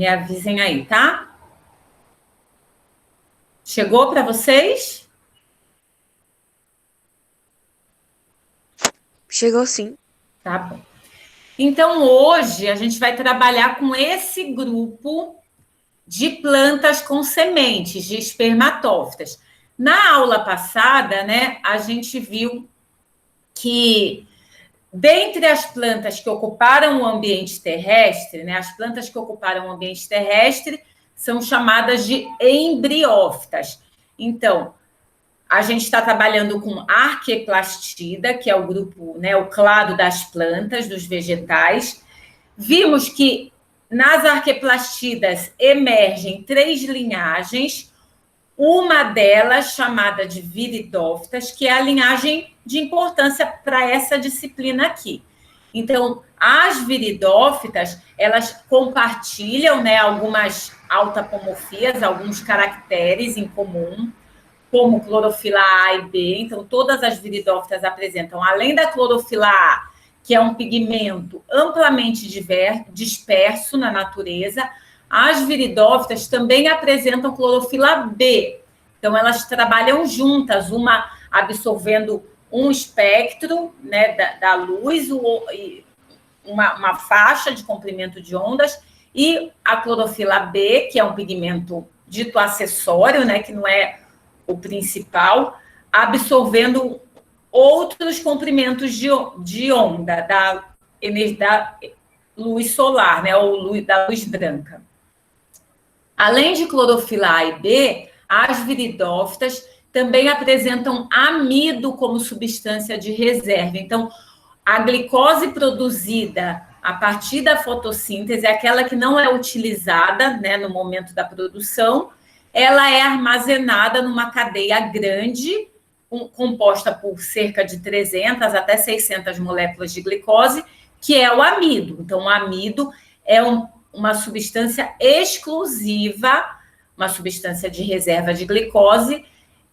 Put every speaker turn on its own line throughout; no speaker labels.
Me avisem aí, tá? Chegou para vocês?
Chegou sim.
Tá bom. Então, hoje a gente vai trabalhar com esse grupo de plantas com sementes, de espermatófitas. Na aula passada, né, a gente viu que dentre as plantas que ocuparam o ambiente terrestre, né, as plantas que ocuparam o ambiente terrestre são chamadas de embriófitas. Então, a gente está trabalhando com arqueplastida, que é o grupo, né, o clado das plantas, dos vegetais. Vimos que nas arqueplastidas emergem 3 linhagens, uma delas chamada de viridófitas, que é a linhagem de importância para essa disciplina aqui. Então, as viridófitas, elas compartilham, né, algumas autapomorfias, alguns caracteres em comum, como clorofila A e B. Então, todas as viridófitas apresentam, além da clorofila A, que é um pigmento amplamente disperso na natureza, as viridófitas também apresentam clorofila B. Então, elas trabalham juntas, uma absorvendo um espectro, né, da luz, uma faixa de comprimento de ondas, e a clorofila B, que é um pigmento dito acessório, né, que não é o principal, absorvendo outros comprimentos de onda da luz solar, né, ou da luz branca. Além de clorofila A e B, as viridófitas também apresentam amido como substância de reserva. Então, a glicose produzida a partir da fotossíntese, aquela que não é utilizada, né, no momento da produção, ela é armazenada numa cadeia grande, composta por cerca de 300 até 600 moléculas de glicose, que é o amido. Então, o amido é uma substância exclusiva, uma substância de reserva de glicose,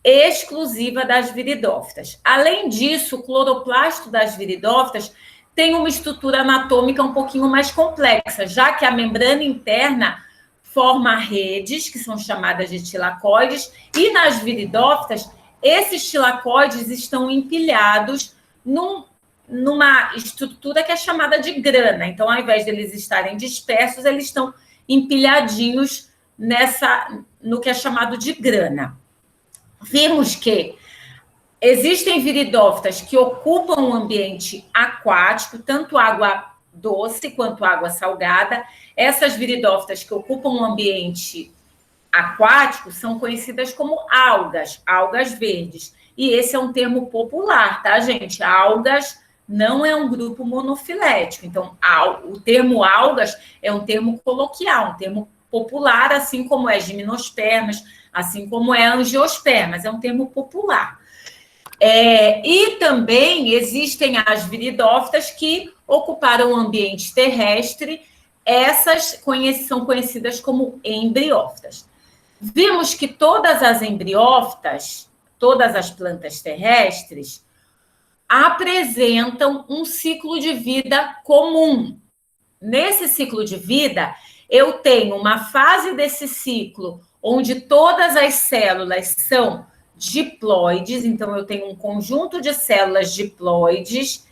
exclusiva das viridófitas. Além disso, o cloroplasto das viridófitas tem uma estrutura anatômica um pouquinho mais complexa, já que a membrana interna forma redes, que são chamadas de tilacoides, e nas viridófitas, esses tilacoides estão empilhados numa estrutura que é chamada de grana. Então, ao invés de eles estarem dispersos, eles estão empilhadinhos no que é chamado de grana. Vimos que existem viridófitas que ocupam um ambiente aquático, tanto água doce quanto água salgada. Essas viridófitas que ocupam um ambiente aquático são conhecidas como algas, algas verdes. E esse é um termo popular, tá, gente? Algas não é um grupo monofilético. Então, o termo algas é um termo coloquial, um termo popular, assim como é gimnospermas, assim como é angiospermas, é um termo popular. E também existem as viridófitas que ocuparam o ambiente terrestre, essas são conhecidas como embriófitas. Vimos que todas as embriófitas, todas as plantas terrestres, apresentam um ciclo de vida comum. Nesse ciclo de vida, eu tenho uma fase desse ciclo onde todas as células são diploides, então eu tenho um conjunto de células diploides.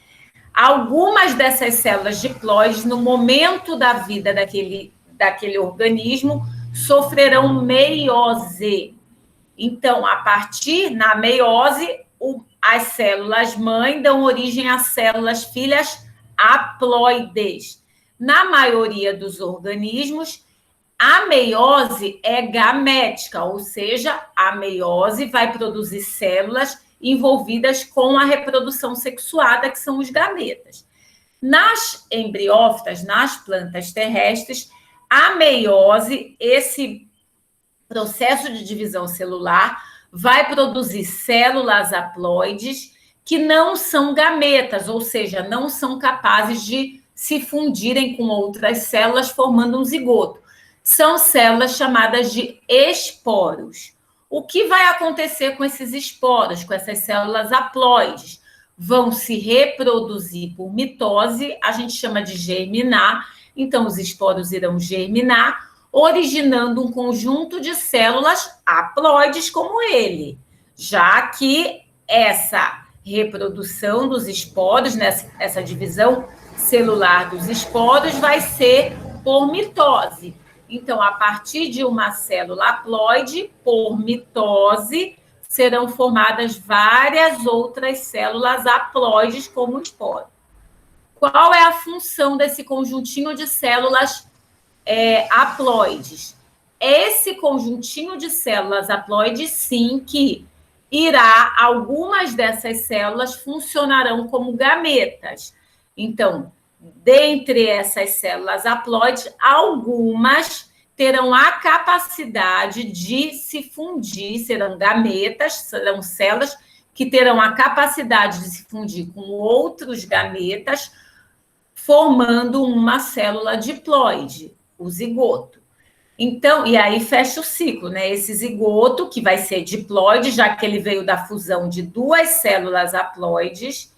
Algumas dessas células diploides, no momento da vida daquele organismo, sofrerão meiose. Então, na meiose, as células mãe dão origem a células filhas haploides. Na maioria dos organismos, a meiose é gamética, ou seja, a meiose vai produzir células envolvidas com a reprodução sexuada, que são os gametas. Nas embriófitas, nas plantas terrestres, a meiose, esse processo de divisão celular, vai produzir células haploides que não são gametas, ou seja, não são capazes de se fundirem com outras células formando um zigoto. São células chamadas de esporos. O que vai acontecer com esses esporos, com essas células haploides? Vão se reproduzir por mitose, a gente chama de germinar. Então, os esporos irão germinar, originando um conjunto de células haploides como ele, já que essa reprodução dos esporos, essa divisão celular dos esporos, vai ser por mitose. Então, a partir de uma célula haploide, por mitose, serão formadas várias outras células haploides como o esporo. Qual é a função desse conjuntinho de células haploides? Esse conjuntinho de células haploides, sim, que algumas dessas células funcionarão como gametas. Então, dentre essas células haploides, algumas terão a capacidade de se fundir, serão gametas, serão células que terão a capacidade de se fundir com outros gametas, formando uma célula diploide, o zigoto. Então, e aí fecha o ciclo, né? Esse zigoto, que vai ser diploide, já que ele veio da fusão de duas células haploides,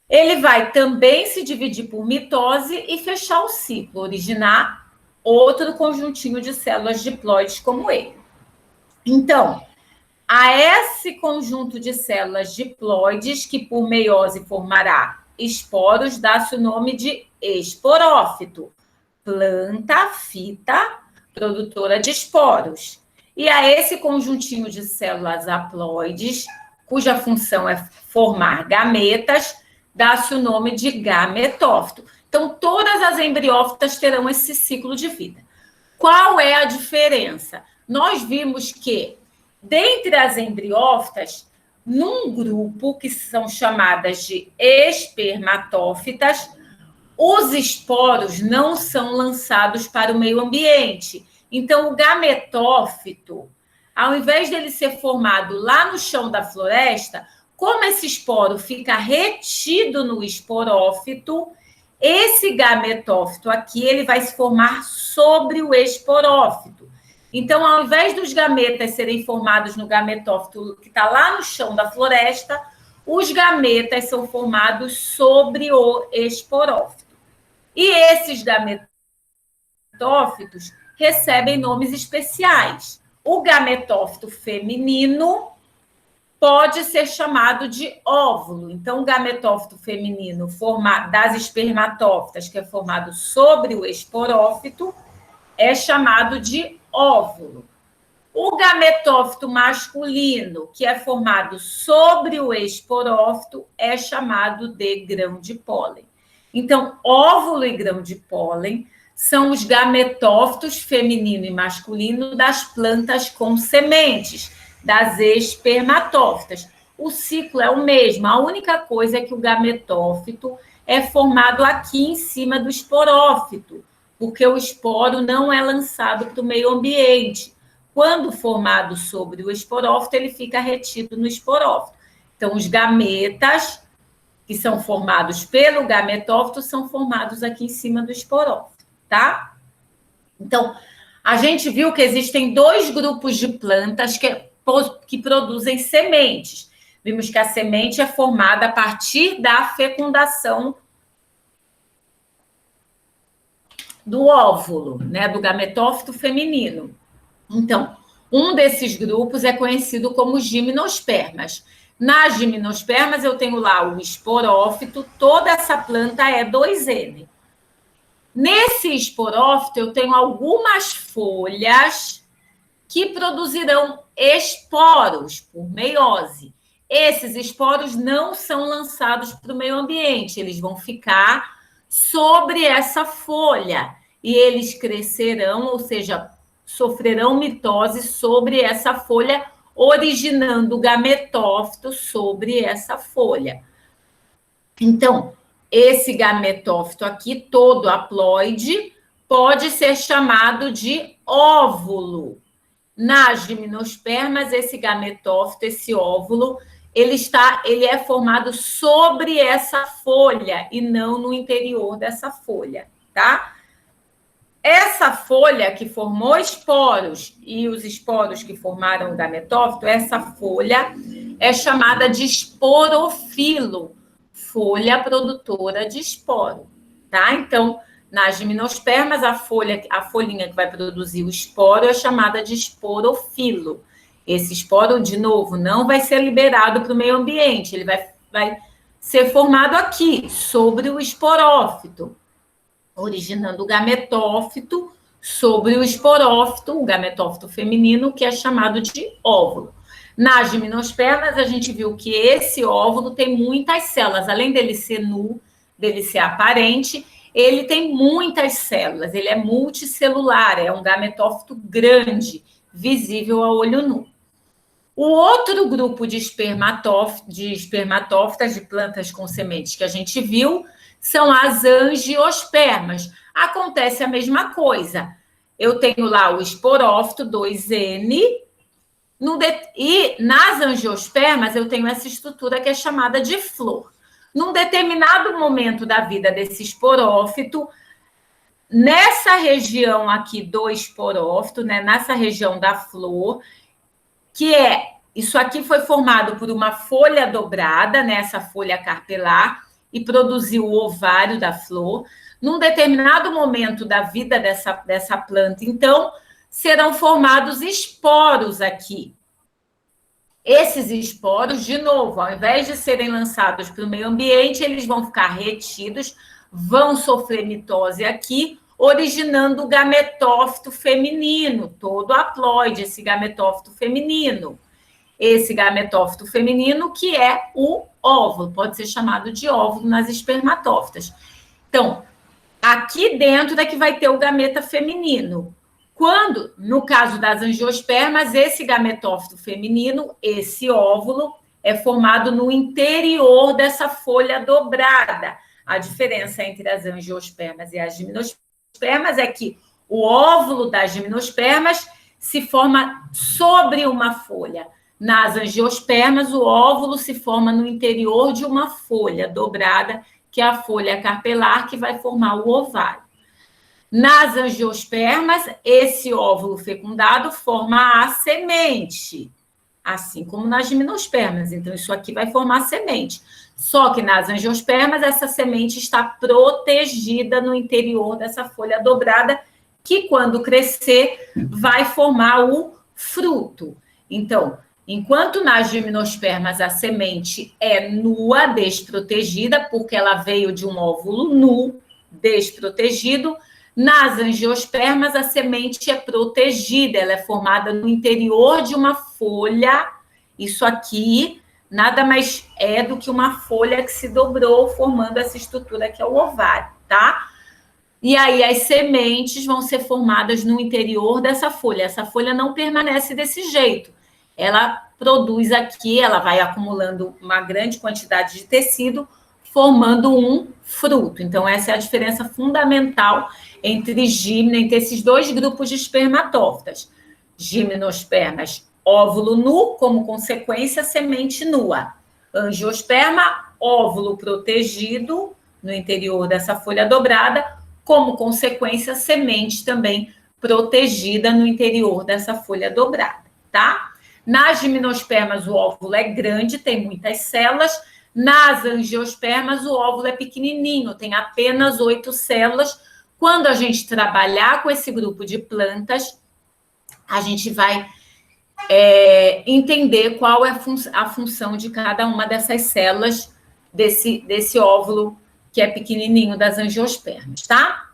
ele vai também se dividir por mitose e fechar o ciclo, originar outro conjuntinho de células diploides como ele. Então, a esse conjunto de células diploides, que por meiose formará esporos, dá-se o nome de esporófito, planta fita produtora de esporos. E a esse conjuntinho de células haploides, cuja função é formar gametas, dá-se o nome de gametófito. Então, todas as embriófitas terão esse ciclo de vida. Qual é a diferença? Nós vimos que, dentre as embriófitas, num grupo que são chamadas de espermatófitas, os esporos não são lançados para o meio ambiente. Então, o gametófito, ao invés dele ser formado lá no chão da floresta, como esse esporo fica retido no esporófito, esse gametófito aqui, ele vai se formar sobre o esporófito. Então, ao invés dos gametas serem formados no gametófito que está lá no chão da floresta, os gametas são formados sobre o esporófito. E esses gametófitos recebem nomes especiais. O gametófito feminino pode ser chamado de óvulo. Então, o gametófito feminino das espermatófitas, que é formado sobre o esporófito, é chamado de óvulo. O gametófito masculino, que é formado sobre o esporófito, é chamado de grão de pólen. Então, óvulo e grão de pólen são os gametófitos feminino e masculino das plantas com sementes, das espermatófitas. O ciclo é o mesmo, a única coisa é que o gametófito é formado aqui em cima do esporófito, porque o esporo não é lançado para o meio ambiente. Quando formado sobre o esporófito, ele fica retido no esporófito. Então, os gametas, que são formados pelo gametófito, são formados aqui em cima do esporófito, tá? Então, a gente viu que existem dois grupos de plantas que produzem sementes. Vimos que a semente é formada a partir da fecundação do óvulo, né, do gametófito feminino. Então, um desses grupos é conhecido como gimnospermas. Nas gimnospermas, eu tenho lá o esporófito, toda essa planta é 2N. Nesse esporófito, eu tenho algumas folhas que produzirão esporos por meiose. Esses esporos não são lançados para o meio ambiente, eles vão ficar sobre essa folha e eles crescerão, ou seja, sofrerão mitose sobre essa folha, originando o gametófito sobre essa folha. Então, esse gametófito aqui, todo haploide, pode ser chamado de óvulo. Nas gimnospermas, esse gametófito, esse óvulo, ele é formado sobre essa folha e não no interior dessa folha, tá? Essa folha que formou esporos e os esporos que formaram o gametófito, essa folha é chamada de esporofilo, folha produtora de esporo, tá? Então, Nas gimnospermas, a folhinha que vai produzir o esporo é chamada de esporofilo. Esse esporo, de novo, não vai ser liberado para o meio ambiente, ele vai ser formado aqui, sobre o esporófito, originando o gametófito sobre o esporófito, o gametófito feminino, que é chamado de óvulo. Nas gimnospermas, a gente viu que esse óvulo tem muitas células, além dele ser nu, dele ser aparente, ele tem muitas células, ele é multicelular, é um gametófito grande, visível a olho nu. O outro grupo de espermatófitas, de plantas com sementes que a gente viu, são as angiospermas. Acontece a mesma coisa. Eu tenho lá o esporófito, 2N, e nas angiospermas eu tenho essa estrutura que é chamada de flor. Num determinado momento da vida desse esporófito, nessa região aqui do esporófito, né, nessa região da flor, isso aqui foi formado por uma folha dobrada, né, essa folha carpelar, e produziu o ovário da flor. Num determinado momento da vida dessa planta, então, serão formados esporos aqui. Esses esporos, de novo, ao invés de serem lançados para o meio ambiente, eles vão ficar retidos, vão sofrer mitose aqui, originando o gametófito feminino, todo haploide, esse gametófito feminino. Esse gametófito feminino que é o óvulo, pode ser chamado de óvulo nas espermatófitas. Então, aqui dentro é que vai ter o gameta feminino. Quando, no caso das angiospermas, esse gametófito feminino, esse óvulo, é formado no interior dessa folha dobrada. A diferença entre as angiospermas e as gimnospermas é que o óvulo das gimnospermas se forma sobre uma folha. Nas angiospermas, o óvulo se forma no interior de uma folha dobrada, que é a folha carpelar, que vai formar o ovário. Nas angiospermas, esse óvulo fecundado forma a semente, assim como nas gimnospermas. Então, isso aqui vai formar a semente. Só que nas angiospermas, essa semente está protegida no interior dessa folha dobrada, que quando crescer, vai formar o fruto. Então, enquanto nas gimnospermas a semente é nua, desprotegida, porque ela veio de um óvulo nu, desprotegido, nas angiospermas, a semente é protegida, ela é formada no interior de uma folha. Isso aqui nada mais é do que uma folha que se dobrou, formando essa estrutura que é o ovário, tá? E aí as sementes vão ser formadas no interior dessa folha. Essa folha não permanece desse jeito. Ela produz aqui, ela vai acumulando uma grande quantidade de tecido, formando um fruto. Então, essa é a diferença fundamental entre esses dois grupos de espermatófitas. Gimnospermas, óvulo nu, como consequência, semente nua. Angiosperma, óvulo protegido no interior dessa folha dobrada, como consequência, semente também protegida no interior dessa folha dobrada, tá? Nas gimnospermas, o óvulo é grande, tem muitas células. Nas angiospermas, o óvulo é pequenininho, tem apenas 8 células. Quando a gente trabalhar com esse grupo de plantas, a gente vai entender qual é a função de cada uma dessas células desse óvulo que é pequenininho das angiospermas, tá?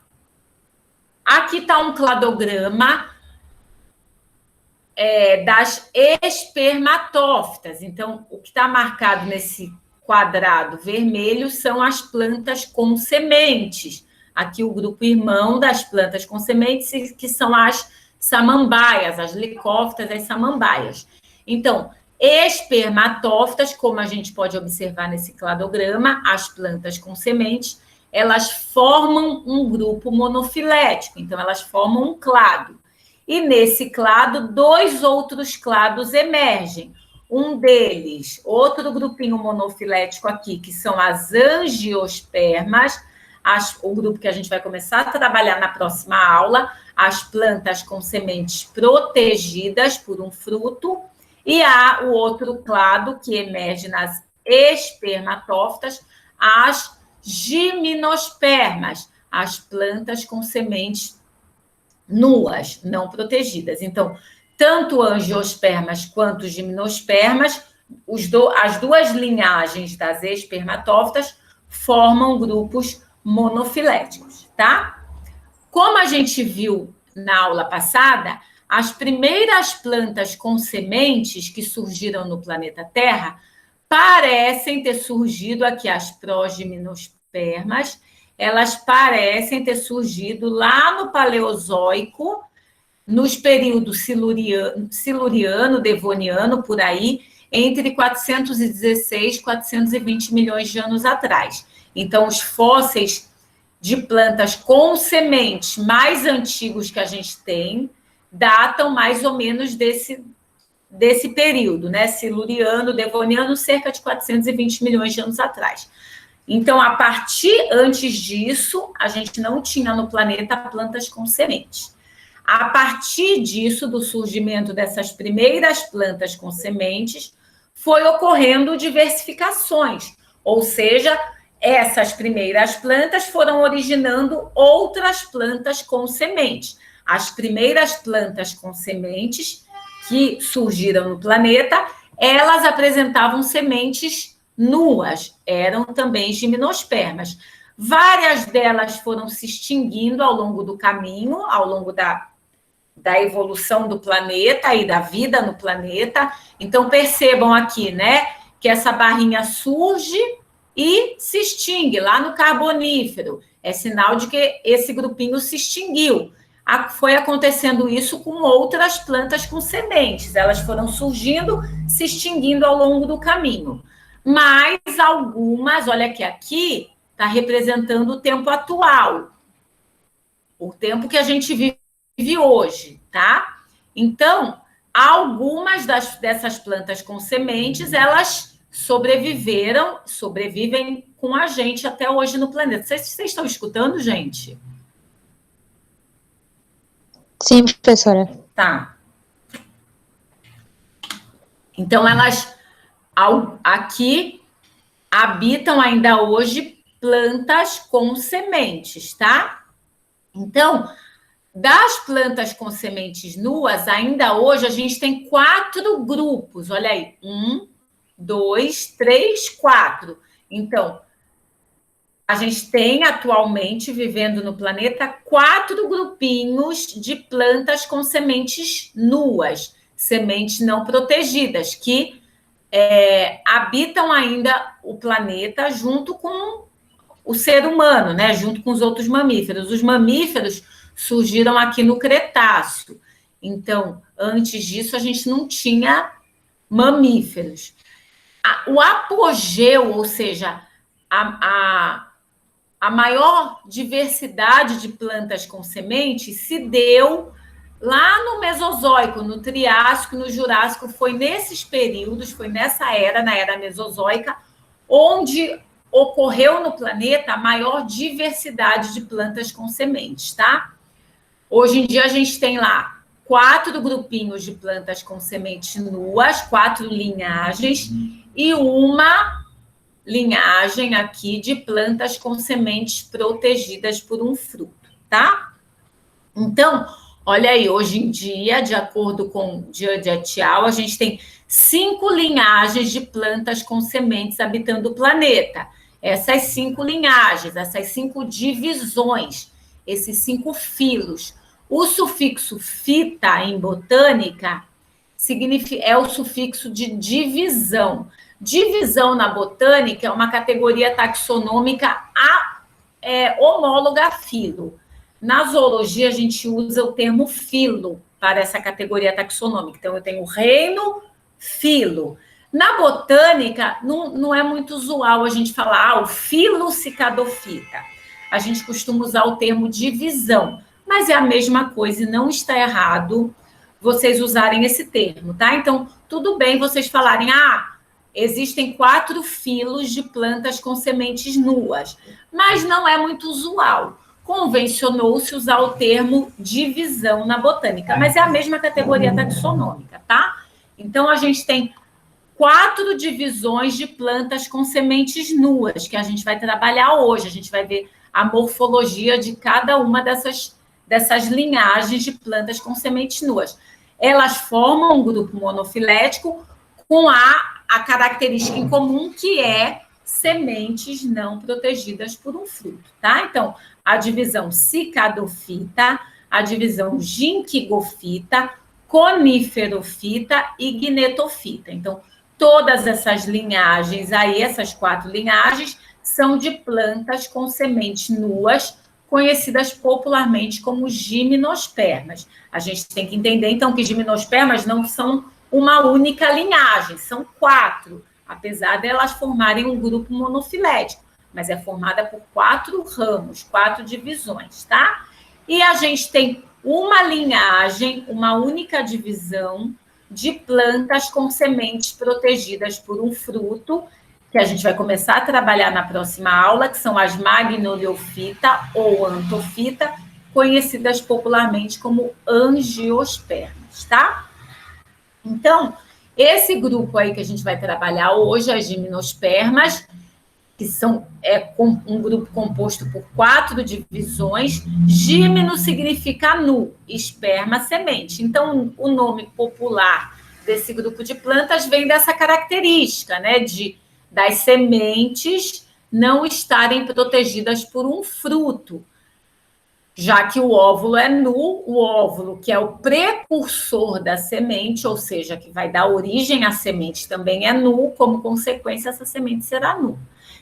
Aqui está um cladograma das espermatófitas. Então, o que está marcado nesse quadrado vermelho são as plantas com sementes. Aqui o grupo irmão das plantas com sementes, que são as samambaias, as licófitas, as samambaias. Então, espermatófitas, como a gente pode observar nesse cladograma, as plantas com sementes, elas formam um grupo monofilético. Então, elas formam um clado. E nesse clado, 2 outros clados emergem. Um deles, outro grupinho monofilético aqui, que são as angiospermas, o grupo que a gente vai começar a trabalhar na próxima aula, as plantas com sementes protegidas por um fruto, e há o outro clado que emerge nas espermatófitas, as gimnospermas. as plantas com sementes nuas, não protegidas. Então, tanto angiospermas quanto gimnospermas, as duas linhagens das espermatófitas formam grupos monofiléticos, tá? Como a gente viu na aula passada, as primeiras plantas com sementes que surgiram no planeta Terra parecem ter surgido aqui, as progimnospermas, elas parecem ter surgido lá no Paleozoico, nos períodos siluriano, devoniano, por aí, entre 416 e 420 milhões de anos atrás. Então, os fósseis de plantas com sementes mais antigos que a gente tem datam mais ou menos desse período, né? Siluriano, devoniano, cerca de 420 milhões de anos atrás. Então, antes disso, a gente não tinha no planeta plantas com sementes. A partir disso, do surgimento dessas primeiras plantas com sementes, foi ocorrendo diversificações, ou seja, essas primeiras plantas foram originando outras plantas com sementes. As primeiras plantas com sementes que surgiram no planeta, elas apresentavam sementes nuas, eram também gimnospermas. Várias delas foram se extinguindo ao longo do caminho, ao longo da evolução do planeta e da vida no planeta. Então, percebam aqui, né, que essa barrinha surge e se extingue lá no Carbonífero. É sinal de que esse grupinho se extinguiu. Foi acontecendo isso com outras plantas com sementes. Elas foram surgindo, se extinguindo ao longo do caminho. Mas algumas, olha aqui está representando o tempo atual. O tempo que a gente vive hoje, tá? Então, algumas dessas plantas com sementes, elas sobrevivem com a gente até hoje no planeta. Vocês estão escutando, gente?
Sim, professora.
Tá. Então, elas aqui habitam ainda hoje plantas com sementes, tá? Então, das plantas com sementes nuas, ainda hoje a gente tem 4 grupos. Olha aí, 1, 2, 3, 4. Então, a gente tem atualmente, vivendo no planeta, 4 grupinhos de plantas com sementes nuas, sementes não protegidas, que habitam ainda o planeta junto com o ser humano, né? Junto com os outros mamíferos. Os mamíferos surgiram aqui no Cretáceo. Então, antes disso, a gente não tinha mamíferos. O apogeu, ou seja, a maior diversidade de plantas com sementes se deu lá no Mesozoico, no Triássico, no Jurássico. Foi nesses períodos, foi nessa era, na era Mesozoica, onde ocorreu no planeta a maior diversidade de plantas com sementes, tá? Hoje em dia a gente tem lá 4 grupinhos de plantas com sementes nuas, 4 linhagens, e uma linhagem aqui de plantas com sementes protegidas por um fruto, tá? Então, olha aí, hoje em dia, de acordo com Judge et al., a gente tem 5 linhagens de plantas com sementes habitando o planeta. Essas 5 linhagens, essas 5 divisões, esses 5 filos. O sufixo fita, em botânica, é o sufixo de divisão. Divisão na botânica é uma categoria taxonômica homóloga a filo. Na zoologia, a gente usa o termo filo para essa categoria taxonômica. Então, eu tenho reino, filo. Na botânica, não é muito usual a gente falar o filo cicadofita. A gente costuma usar o termo divisão, mas é a mesma coisa e não está errado vocês usarem esse termo, tá? Então, tudo bem vocês falarem, existem 4 filos de plantas com sementes nuas, mas não é muito usual. Convencionou-se usar o termo divisão na botânica, mas é a mesma categoria taxonômica, tá? Então, a gente tem 4 divisões de plantas com sementes nuas, que a gente vai trabalhar hoje. A gente vai ver a morfologia de cada uma dessas linhagens de plantas com sementes nuas. Elas formam um grupo monofilético com a característica em comum, que é sementes não protegidas por um fruto, tá? Então, a divisão cicadofita, a divisão ginkgofita, coniferofita e gnetofita. Então, todas essas linhagens aí, essas 4 linhagens, são de plantas com sementes nuas, conhecidas popularmente como gimnospermas. A gente tem que entender, então, que gimnospermas não são uma única linhagem, são 4, apesar de elas formarem um grupo monofilético, mas é formada por 4 ramos, 4 divisões, tá? E a gente tem uma linhagem, uma única divisão de plantas com sementes protegidas por um fruto, que a gente vai começar a trabalhar na próxima aula, que são as magnoliofita ou antofita, conhecidas popularmente como angiospermas, tá? Então, esse grupo aí que a gente vai trabalhar hoje, as gimnospermas, que são um grupo composto por 4 divisões. Gimno significa nu, esperma, semente. Então, o nome popular desse grupo de plantas vem dessa característica, né, das sementes não estarem protegidas por um fruto, já que o óvulo é nu, o óvulo, que é o precursor da semente, ou seja, que vai dar origem à semente, também é nu, como consequência, essa semente será nu.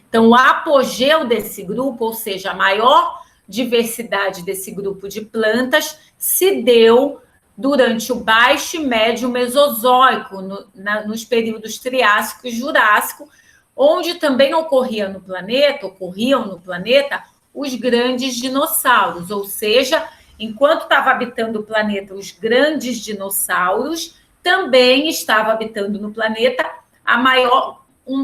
Então, o apogeu desse grupo, ou seja, a maior diversidade desse grupo de plantas, se deu durante o Baixo e Médio Mesozoico, nos períodos Triássico e Jurássico, onde também ocorriam no planeta os grandes dinossauros, ou seja, enquanto estava habitando o planeta os grandes dinossauros, também estava habitando no planeta um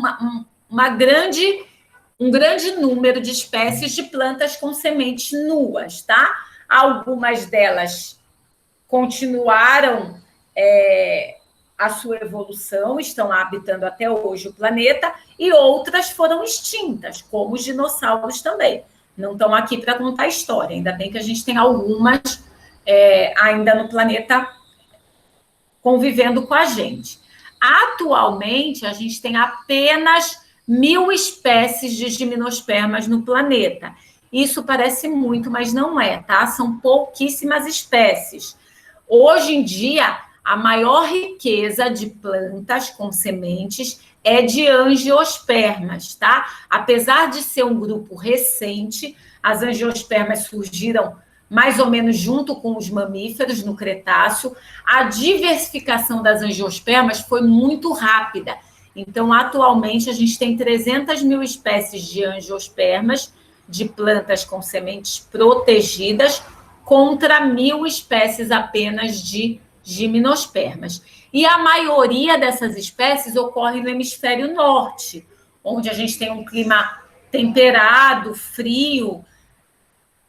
grande número de espécies de plantas com sementes nuas, tá? Algumas delas continuaram a sua evolução, estão lá habitando até hoje o planeta, e outras foram extintas, como os dinossauros também. Não estão aqui para contar a história, ainda bem que a gente tem algumas ainda no planeta convivendo com a gente. Atualmente, a gente tem apenas 1.000 espécies de gimnospermas no planeta. Isso parece muito, mas não é, tá? São pouquíssimas espécies. Hoje em dia, a maior riqueza de plantas com sementes é de angiospermas, tá? Apesar de ser um grupo recente, as angiospermas surgiram mais ou menos junto com os mamíferos no Cretáceo. A diversificação das angiospermas foi muito rápida. Então, atualmente, a gente tem 300.000 espécies de angiospermas, de plantas com sementes protegidas, contra 1.000 espécies apenas de gimnospermas. E a maioria dessas espécies ocorre no hemisfério norte, onde a gente tem um clima temperado, frio.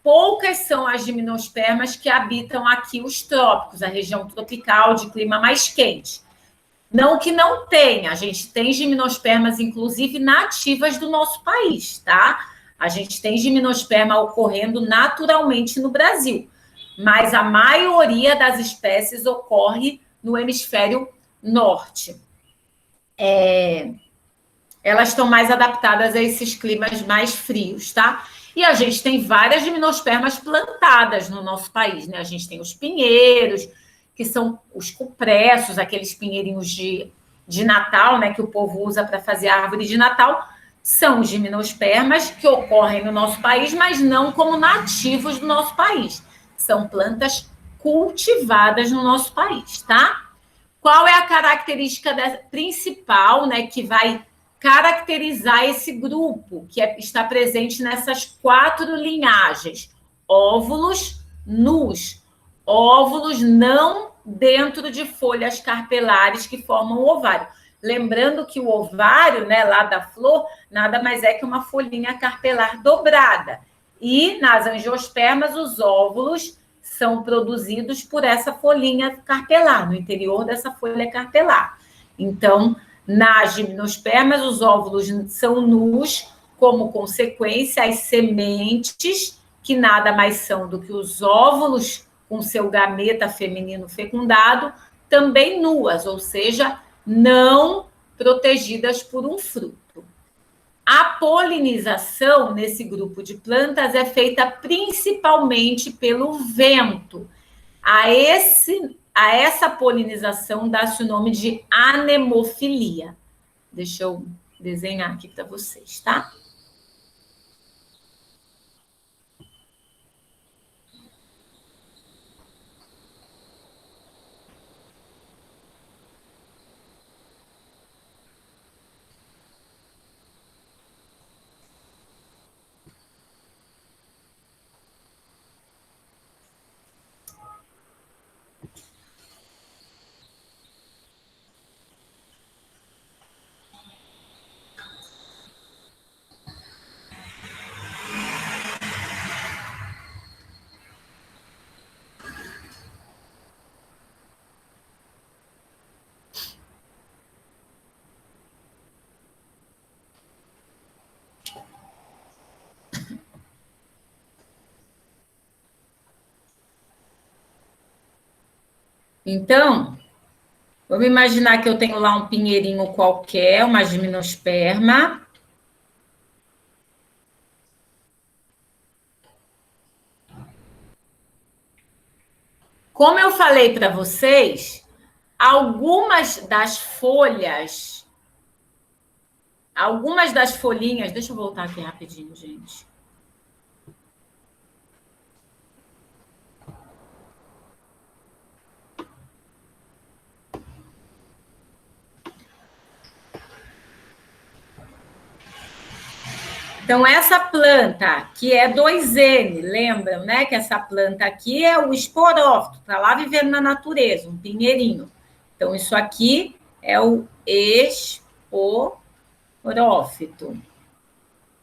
Poucas são as gimnospermas que habitam aqui os trópicos, a região tropical de clima mais quente. Não que não tenha, a gente tem gimnospermas, inclusive, nativas do nosso país, tá? A gente tem gimnosperma ocorrendo naturalmente no Brasil, mas a maioria das espécies ocorre no hemisfério norte. Elas estão mais adaptadas a esses climas mais frios, tá? E a gente tem várias gimnospermas plantadas no nosso país, né? A gente tem os pinheiros, que são os cupressos, aqueles pinheirinhos de Natal, né, que o povo usa para fazer a árvore de Natal, são gimnospermas que ocorrem no nosso país, mas não como nativos do nosso país. São plantas cultivadas no nosso país, tá? Qual é a característica principal, né, que vai caracterizar esse grupo, que está presente nessas 4 linhagens? Óvulos nus. Óvulos não dentro de folhas carpelares que formam o ovário. Lembrando que o ovário, né, lá da flor, nada mais é que uma folhinha carpelar dobrada. E nas angiospermas, os óvulos são produzidos por essa folhinha carpelar, no interior dessa folha carpelar. Então, nas gimnospermas, os óvulos são nus, como consequência, as sementes, que nada mais são do que os óvulos com seu gameta feminino fecundado, também nuas, ou seja, não protegidas por um fruto. A polinização nesse grupo de plantas é feita principalmente pelo vento. A essa polinização dá-se o nome de anemofilia. Deixa eu desenhar aqui para vocês, tá? Então, vamos imaginar que eu tenho lá um pinheirinho qualquer, uma gimnosperma. Como eu falei para vocês, algumas das folhinhas, deixa eu voltar aqui rapidinho, gente. Então, essa planta, que é 2N, lembram, né? Que essa planta aqui é o esporófito, está lá vivendo na natureza, um pinheirinho. Então, isso aqui é o esporófito,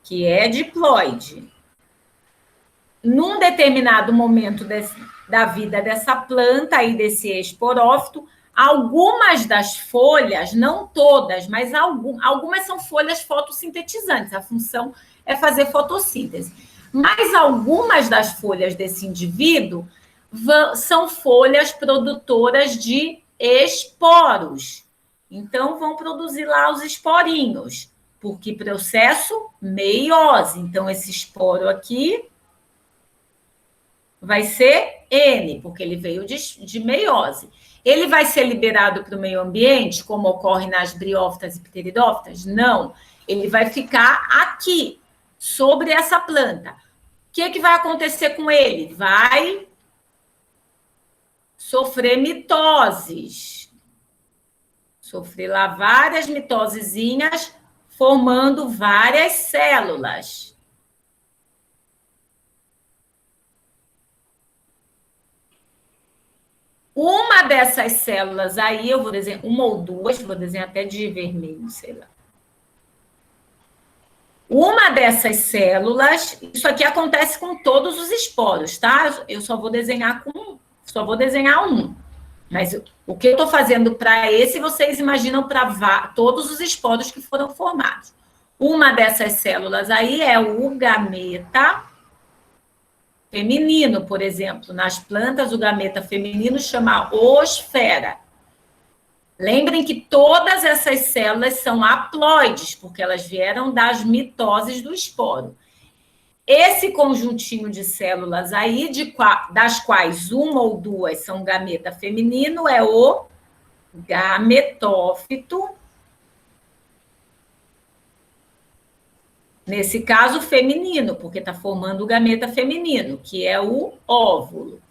que é diploide. Num determinado momento da vida dessa planta, aí desse esporófito, algumas das folhas, não todas, mas algumas são folhas fotossintetizantes, a função é fazer fotossíntese. Mas algumas das folhas desse indivíduo são folhas produtoras de esporos. Então, vão produzir lá os esporinhos, porque processo meiose. Então, esse esporo aqui vai ser N, porque ele veio de meiose. Ele vai ser liberado para o meio ambiente, como ocorre nas briófitas e pteridófitas? Não. Ele vai ficar aqui, sobre essa planta. O que vai acontecer com ele? Vai sofrer mitoses. Sofrer lá várias mitosezinhas, formando várias células. Uma dessas células aí, eu vou desenhar uma ou duas, vou desenhar até de vermelho, sei lá. Uma dessas células, isso aqui acontece com todos os esporos, tá? Eu só vou desenhar um. Mas o que eu estou fazendo para esse, vocês imaginam para todos os esporos que foram formados. Uma dessas células aí é o gameta feminino, por exemplo. Nas plantas, o gameta feminino chama osfera. Lembrem que todas essas células são haploides, porque elas vieram das mitoses do esporo. Esse conjuntinho de células aí, das quais uma ou duas são gameta feminino, é o gametófito. Nesse caso, feminino, porque está formando o gameta feminino, que é o óvulo.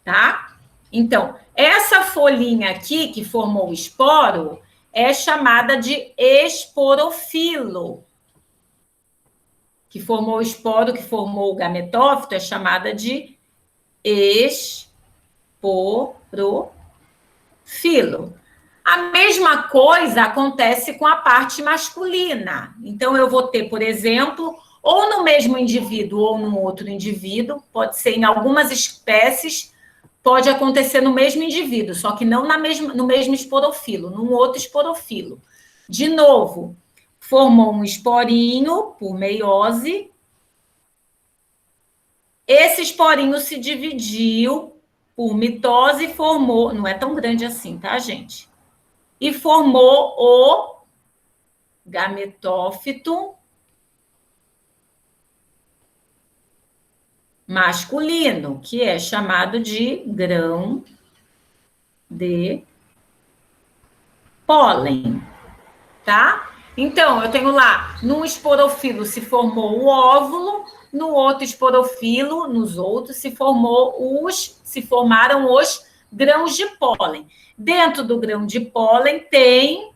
Tá? Então, essa folhinha aqui, que formou o esporo, é chamada de esporofilo. Que formou o esporo, que formou o gametófito, é chamada de esporofilo. A mesma coisa acontece com a parte masculina. Então, eu vou ter, por exemplo, ou no mesmo indivíduo ou num outro indivíduo, pode ser em algumas espécies, pode acontecer no mesmo indivíduo, só que não no mesmo esporofilo, num outro esporofilo. De novo, formou um esporinho por meiose. Esse esporinho se dividiu por mitose e formou, não é tão grande assim, tá, gente? E formou o gametófito masculino, que é chamado de grão de pólen, tá? Então, eu tenho lá, num esporofilo se formou o óvulo, no outro esporofilo, nos outros, se formaram os grãos de pólen. Dentro do grão de pólen tem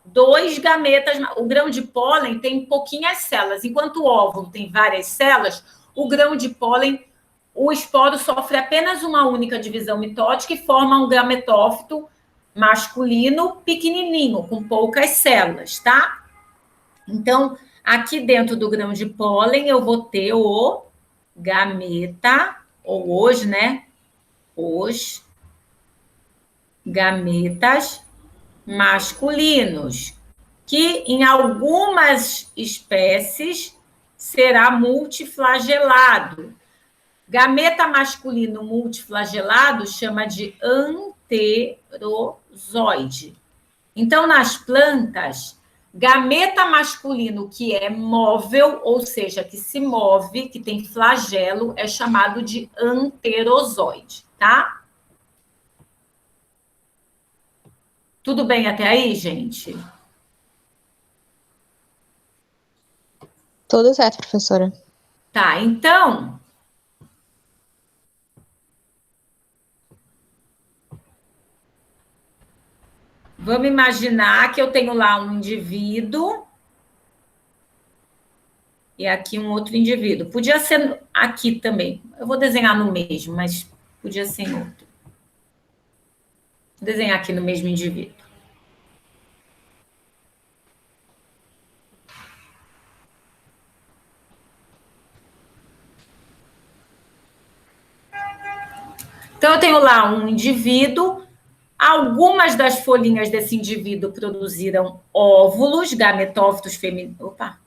2 gametas. O grão de pólen tem pouquinhas células, enquanto o óvulo tem várias células, o grão de pólen, o esporo sofre apenas uma única divisão mitótica e forma um gametófito masculino pequenininho, com poucas células, tá? Então, aqui dentro do grão de pólen, eu vou ter o gameta, ou os, né? Os gametas masculinos, que em algumas espécies será multiflagelado. Gameta masculino multiflagelado chama de anterozoide. Então, nas plantas, gameta masculino que é móvel, ou seja, que se move, que tem flagelo, é chamado de anterozoide, tá? Tudo bem até aí, gente?
Tudo certo, professora.
Tá, então... Vamos imaginar que eu tenho lá um indivíduo e aqui um outro indivíduo. Podia ser aqui também. Eu vou desenhar no mesmo, mas podia ser em outro. Vou desenhar aqui no mesmo indivíduo. Então, eu tenho lá um indivíduo. Algumas das folhinhas desse indivíduo produziram óvulos, gametófitos femininos. Opa!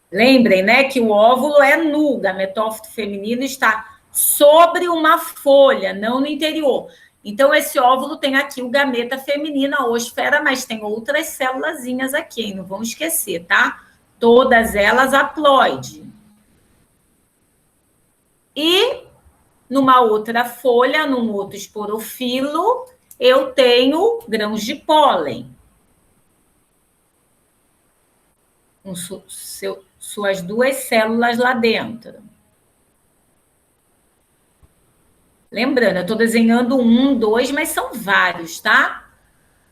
Lembrem, né, que o óvulo é nu, o gametófito feminino está sobre uma folha, não no interior. Então, esse óvulo tem aqui o gameta feminino, a oosfera, mas tem outras célulazinhas aqui, hein? Não vão esquecer, tá? Todas elas haploide. E numa outra folha, num outro esporofilo, eu tenho grãos de pólen. Com suas 2 células lá dentro. Lembrando, eu estou desenhando 1, 2, mas são vários, tá?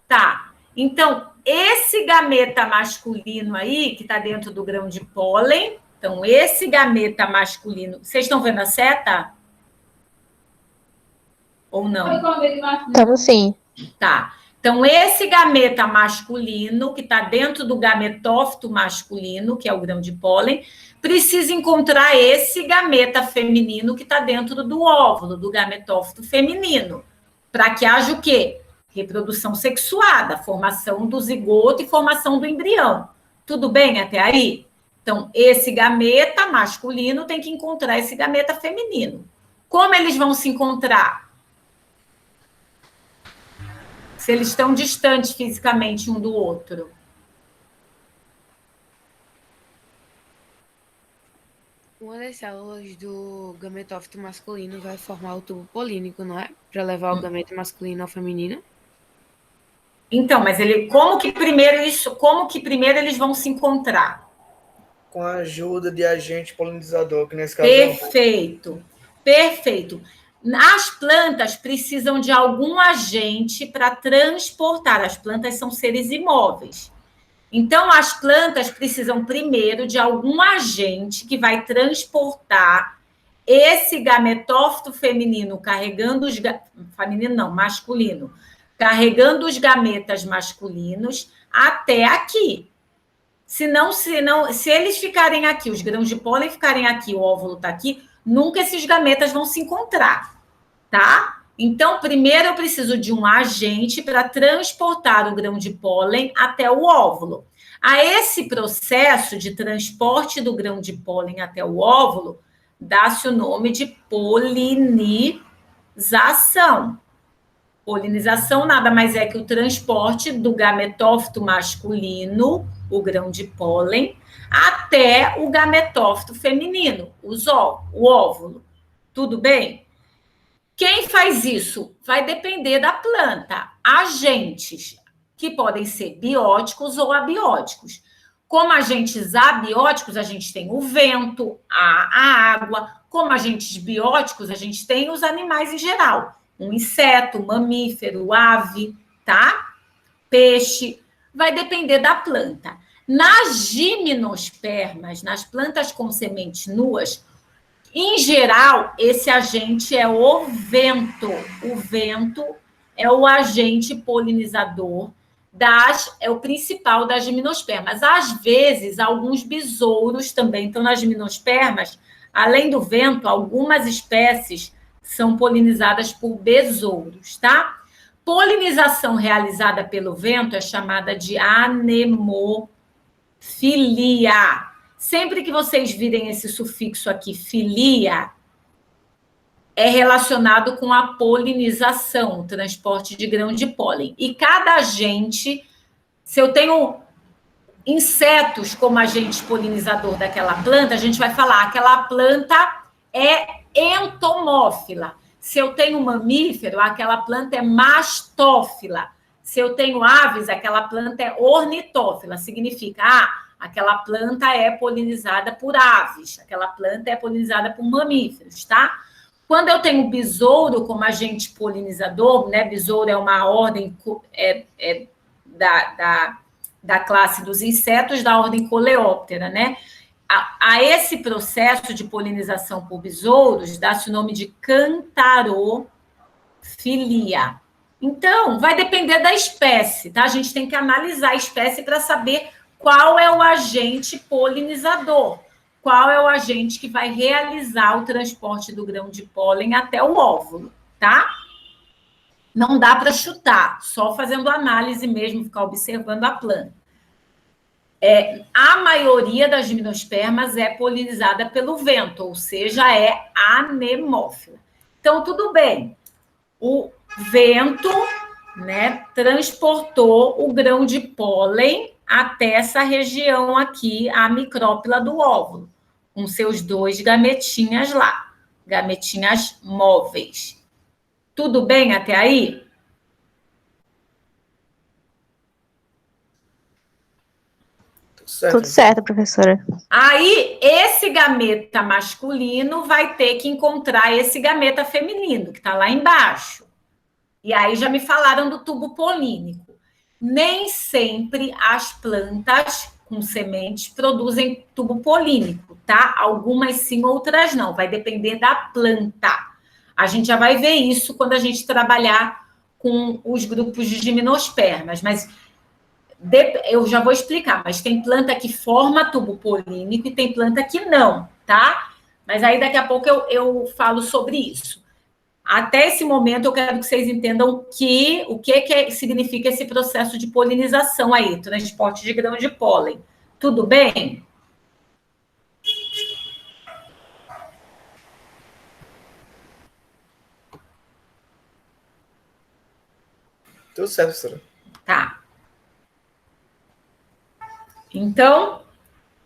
Tá. Então, esse gameta masculino aí, que está dentro do grão de pólen, então, esse gameta masculino... Vocês estão vendo a seta? Ou não?
Estamos sim.
Tá. Então, esse gameta masculino, que está dentro do gametófito masculino, que é o grão de pólen, precisa encontrar esse gameta feminino que está dentro do óvulo, do gametófito feminino, para que haja o quê? Reprodução sexuada, formação do zigoto e formação do embrião. Tudo bem até aí? Então, esse gameta masculino tem que encontrar esse gameta feminino. Como eles vão se encontrar? Se eles estão distantes fisicamente um do outro.
Uma das células do gametófito masculino vai formar o tubo polínico, não é? Para levar o gameta masculino ao feminino.
Então, mas como que primeiro eles vão se encontrar?
Com a ajuda de agente polinizador, que nesse caso
Perfeito. As plantas precisam de algum agente para transportar. As plantas são seres imóveis. Então, as plantas precisam primeiro de algum agente que vai transportar esse gametófito feminino carregando os... Feminino não, masculino. Carregando os gametas masculinos até aqui. Se eles ficarem aqui, os grãos de pólen ficarem aqui, o óvulo está aqui, nunca esses gametas vão se encontrar, tá? Então, primeiro eu preciso de um agente para transportar o grão de pólen até o óvulo. A esse processo de transporte do grão de pólen até o óvulo, dá-se o nome de polinização. Polinização nada mais é que o transporte do gametófito masculino, o grão de pólen, até o gametófito feminino, o óvulo. Tudo bem? Quem faz isso? Vai depender da planta. Agentes que podem ser bióticos ou abióticos. Como agentes abióticos, a gente tem o vento, a água. Como agentes bióticos, a gente tem os animais em geral. Um inseto, um mamífero, ave, tá? Peixe. Vai depender da planta. Nas gimnospermas, nas plantas com sementes nuas, em geral, esse agente é o vento. O vento é o agente polinizador é o principal das gimnospermas. Às vezes, alguns besouros também estão nas gimnospermas. Além do vento, algumas espécies são polinizadas por besouros, tá? Polinização realizada pelo vento é chamada de anemofilia. Sempre que vocês virem esse sufixo aqui, filia, é relacionado com a polinização, o transporte de grão de pólen. E cada agente, se eu tenho insetos como agente polinizador daquela planta, a gente vai falar, aquela planta é entomófila. Se eu tenho mamífero, aquela planta é mastófila. Se eu tenho aves, aquela planta é ornitófila. Significa, aquela planta é polinizada por aves, aquela planta é polinizada por mamíferos, tá? Quando eu tenho besouro como agente polinizador, né? Besouro é uma ordem da classe dos insetos, da ordem Coleóptera, né? A esse processo de polinização por besouros dá-se o nome de cantarofilia. Então, vai depender da espécie, tá? A gente tem que analisar a espécie para saber qual é o agente polinizador, qual é o agente que vai realizar o transporte do grão de pólen até o óvulo, tá? Não dá para chutar, só fazendo análise mesmo, ficar observando a planta. A maioria das gimnospermas é polinizada pelo vento, ou seja, é anemófila. Então, tudo bem. O vento, né, transportou o grão de pólen até essa região aqui, a micrópila do óvulo, com seus 2 gametinhas lá, gametinhas móveis. Tudo bem até aí?
Tudo certo, professora.
Aí, esse gameta masculino vai ter que encontrar esse gameta feminino, que está lá embaixo. E aí já me falaram do tubo polínico. Nem sempre as plantas com sementes produzem tubo polínico, tá? Algumas sim, outras não. Vai depender da planta. A gente já vai ver isso quando a gente trabalhar com os grupos de gimnospermas, mas eu já vou explicar, mas tem planta que forma tubo polínico e tem planta que não, tá? Mas aí daqui a pouco eu falo sobre isso. Até esse momento eu quero que vocês entendam o que significa esse processo de polinização aí, transporte de grão de pólen. Tudo bem?
Tudo certo, professora.
Tá. Então,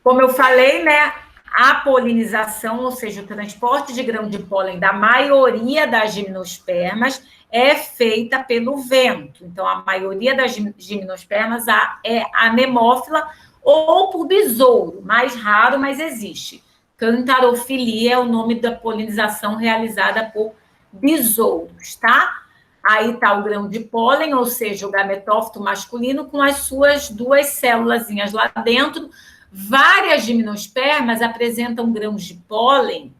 como eu falei, né, a polinização, ou seja, o transporte de grão de pólen da maioria das gimnospermas é feita pelo vento. Então, a maioria das gimnospermas é anemófila ou por besouro, mais raro, mas existe. Cantarofilia é o nome da polinização realizada por besouros, tá? Aí está o grão de pólen, ou seja, o gametófito masculino com as suas 2 célulazinhas lá dentro. Várias gimnospermas apresentam grãos de pólen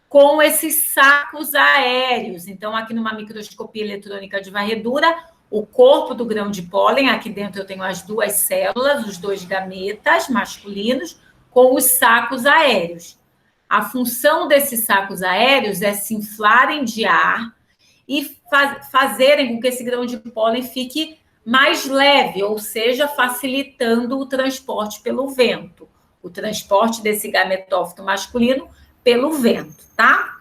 com esses sacos aéreos. Então, aqui numa microscopia eletrônica de varredura, o corpo do grão de pólen, aqui dentro eu tenho as 2 células, os 2 gametas masculinos, com os sacos aéreos. A função desses sacos aéreos é se inflarem de ar e fazerem com que esse grão de pólen fique mais leve, ou seja, facilitando o transporte pelo vento, o transporte desse gametófito masculino pelo vento, tá?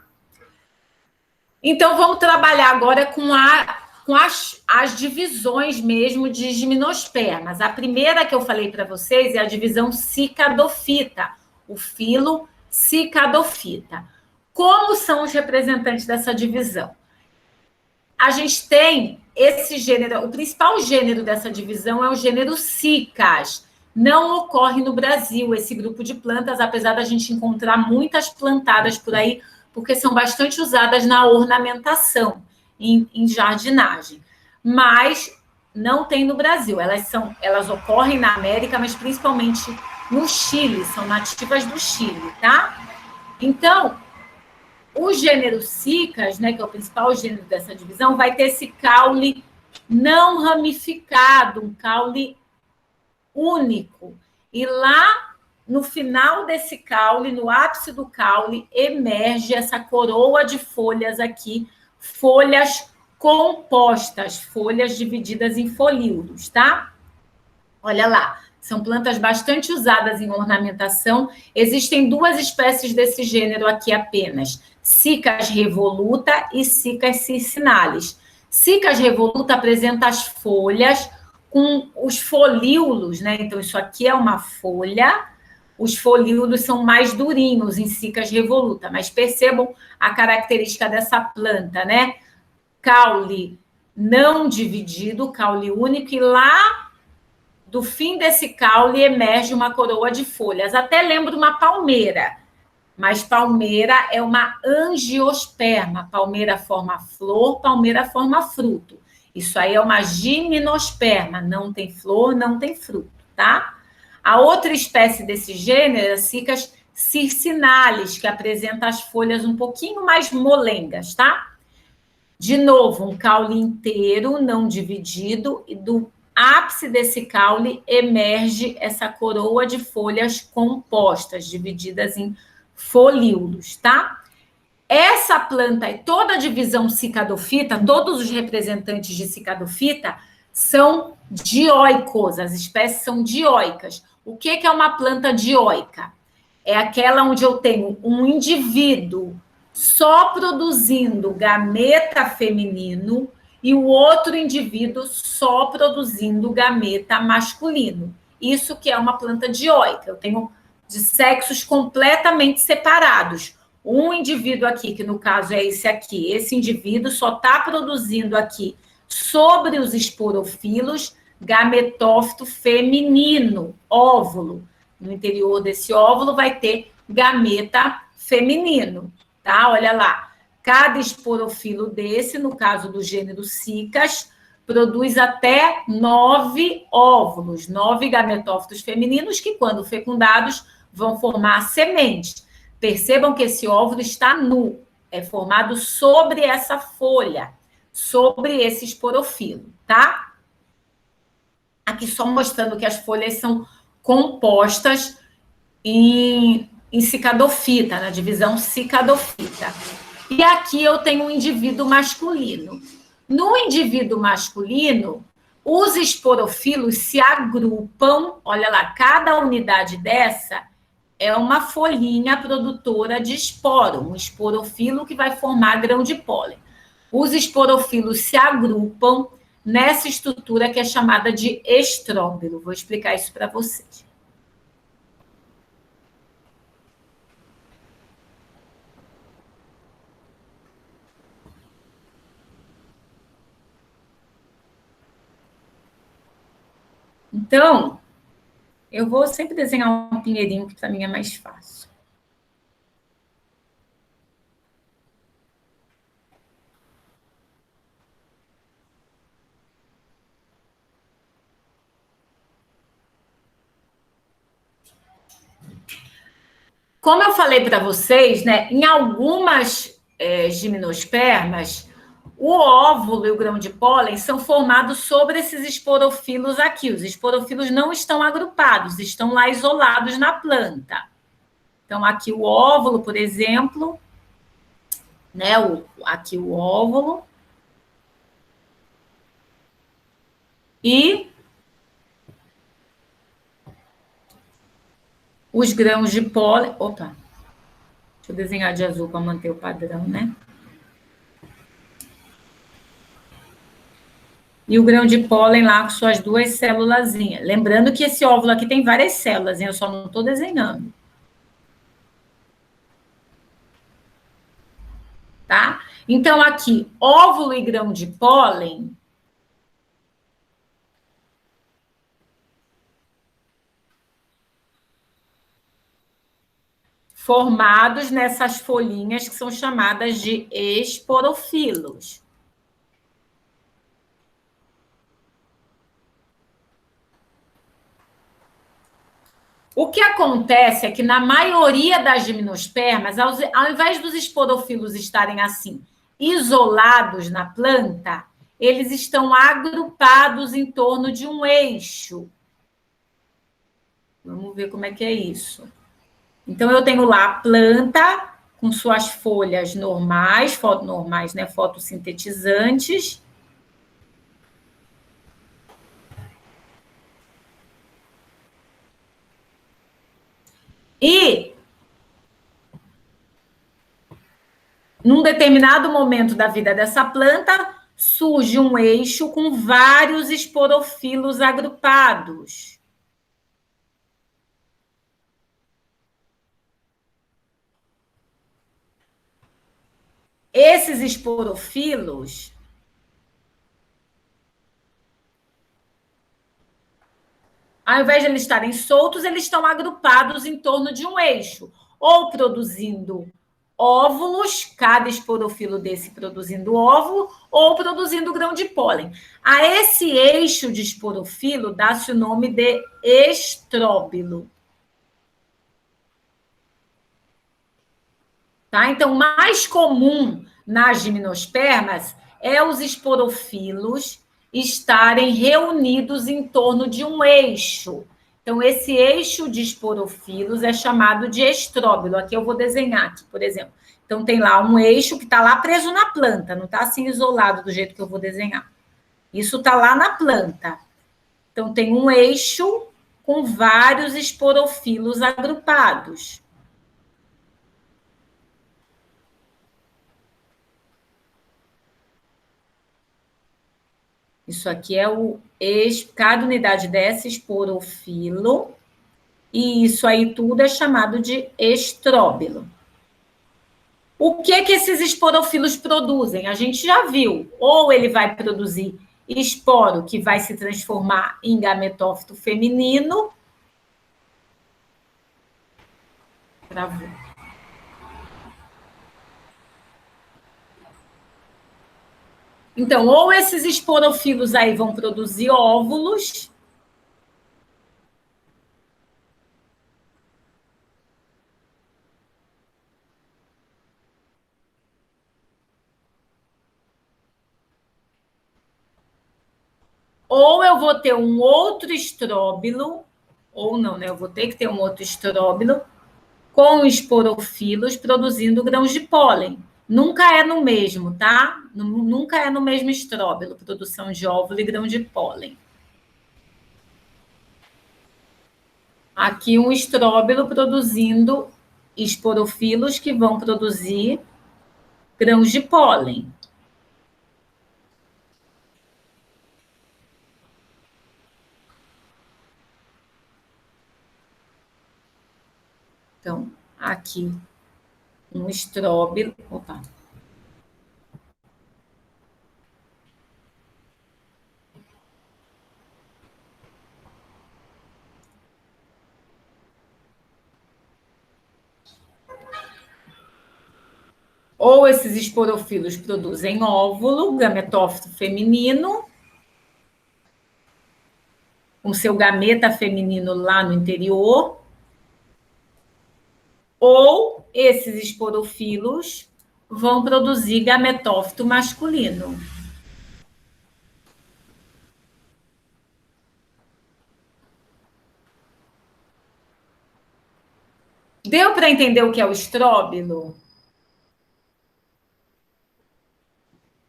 Então, vamos trabalhar agora com as divisões mesmo de gimnospermas. A primeira que eu falei para vocês é a divisão cicadofita, o filo cicadofita. Como são os representantes dessa divisão? A gente tem esse gênero, o principal gênero dessa divisão é o gênero Cicas. Não ocorre no Brasil esse grupo de plantas, apesar da gente encontrar muitas plantadas por aí, porque são bastante usadas na ornamentação, em jardinagem. Mas não tem no Brasil. Elas ocorrem na América, mas principalmente no Chile, são nativas do Chile, tá? Então, o gênero Cicas, né, que é o principal gênero dessa divisão, vai ter esse caule não ramificado, um caule único. E lá, no final desse caule, no ápice do caule, emerge essa coroa de folhas aqui, folhas compostas, folhas divididas em folíolos, tá? Olha lá, são plantas bastante usadas em ornamentação. Existem duas espécies desse gênero aqui apenas, Cicas revoluta e Cicas circinalis. Cicas revoluta apresenta as folhas com os folíolos, né? Então, isso aqui é uma folha, os folíolos são mais durinhos em Cicas revoluta, mas percebam a característica dessa planta, né? Caule não dividido, caule único, e lá do fim desse caule emerge uma coroa de folhas. Até lembra uma palmeira, mas palmeira é uma angiosperma. Palmeira forma flor, palmeira forma fruto. Isso aí é uma gimnosperma, não tem flor, não tem fruto, tá? A outra espécie desse gênero é a Cicas circinalis, que apresenta as folhas um pouquinho mais molengas, tá? De novo, um caule inteiro, não dividido, e do ápice desse caule emerge essa coroa de folhas compostas, divididas em folíolos, tá? Essa planta e toda a divisão cicadofita, todos os representantes de cicadofita são dioicos, as espécies são dioicas. O que é uma planta dioica? É aquela onde eu tenho um indivíduo só produzindo gameta feminino e o outro indivíduo só produzindo gameta masculino. Isso que é uma planta dioica. Eu tenho de sexos completamente separados. Um indivíduo aqui, que no caso é esse aqui, esse indivíduo só está produzindo aqui sobre os esporofilos gametófito feminino, óvulo. No interior desse óvulo vai ter gameta feminino, tá? Olha lá, cada esporofilo desse, no caso do gênero Cicas, produz até 9 óvulos, 9 gametófitos femininos que, quando fecundados, vão formar sementes. Percebam que esse óvulo está nu, é formado sobre essa folha, sobre esse esporofilo, tá? Aqui só mostrando que as folhas são compostas em cicadofita, na divisão cicadofita. E aqui eu tenho um indivíduo masculino. No indivíduo masculino, os esporofilos se agrupam, olha lá, cada unidade dessa é uma folhinha produtora de esporo, um esporofilo que vai formar grão de pólen. Os esporofilos se agrupam nessa estrutura que é chamada de estróbilo. Vou explicar isso para vocês. Então, eu vou sempre desenhar um pinheirinho, que para mim é mais fácil. Como eu falei para vocês, né, em algumas gimnospermas, o óvulo e o grão de pólen são formados sobre esses esporofilos aqui. Os esporofilos não estão agrupados, estão lá isolados na planta. Então, aqui o óvulo, por exemplo, né? Aqui o óvulo, E os grãos de pólen... Opa! Deixa eu desenhar de azul para manter o padrão, né? E o grão de pólen lá com suas 2 célulazinhas. Lembrando que esse óvulo aqui tem várias células, hein? Eu só não estou desenhando. Tá? Então, aqui, óvulo e grão de pólen formados nessas folhinhas que são chamadas de esporofilos. O que acontece é que na maioria das gimnospermas, ao invés dos esporofilos estarem assim, isolados na planta, eles estão agrupados em torno de um eixo. Vamos ver como é que é isso. Então, eu tenho lá a planta com suas folhas normais, fotonormais, né, fotossintetizantes. E, num determinado momento da vida dessa planta, surge um eixo com vários esporofilos agrupados. Esses esporofilos ao invés de eles estarem soltos, eles estão agrupados em torno de um eixo, ou produzindo óvulos, cada esporofilo desse produzindo óvulo, ou produzindo grão de pólen. A esse eixo de esporofilo dá-se o nome de estróbilo. Tá? Então, o mais comum nas gimnospermas é os esporofilos estarem reunidos em torno de um eixo. Então, esse eixo de esporofilos é chamado de estróbilo. Aqui eu vou desenhar, aqui, por exemplo. Então, tem lá um eixo que está lá preso na planta, não está assim isolado do jeito que eu vou desenhar. Isso está lá na planta. Então, tem um eixo com vários esporofilos agrupados. Isso aqui é cada unidade dessa esporofilo, e isso aí tudo é chamado de estróbilo. O que esses esporofilos produzem? A gente já viu. Ou ele vai produzir esporo, que vai se transformar em gametófito feminino. Travou. Então, ou esses esporofilos aí vão produzir óvulos, ou eu vou ter um outro estróbilo, ou não, né? Eu vou ter que ter um outro estróbilo com esporofilos produzindo grãos de pólen. Nunca é no mesmo, tá? Nunca é no mesmo estróbilo, produção de óvulo e grão de pólen. Aqui um estróbilo produzindo esporofilos que vão produzir grãos de pólen. Então, aqui um estróbilo. Opa. Ou esses esporofilos produzem óvulo, gametófito feminino, com seu gameta feminino lá no interior, ou esses esporofilos vão produzir gametófito masculino. Deu para entender o que é o estróbilo?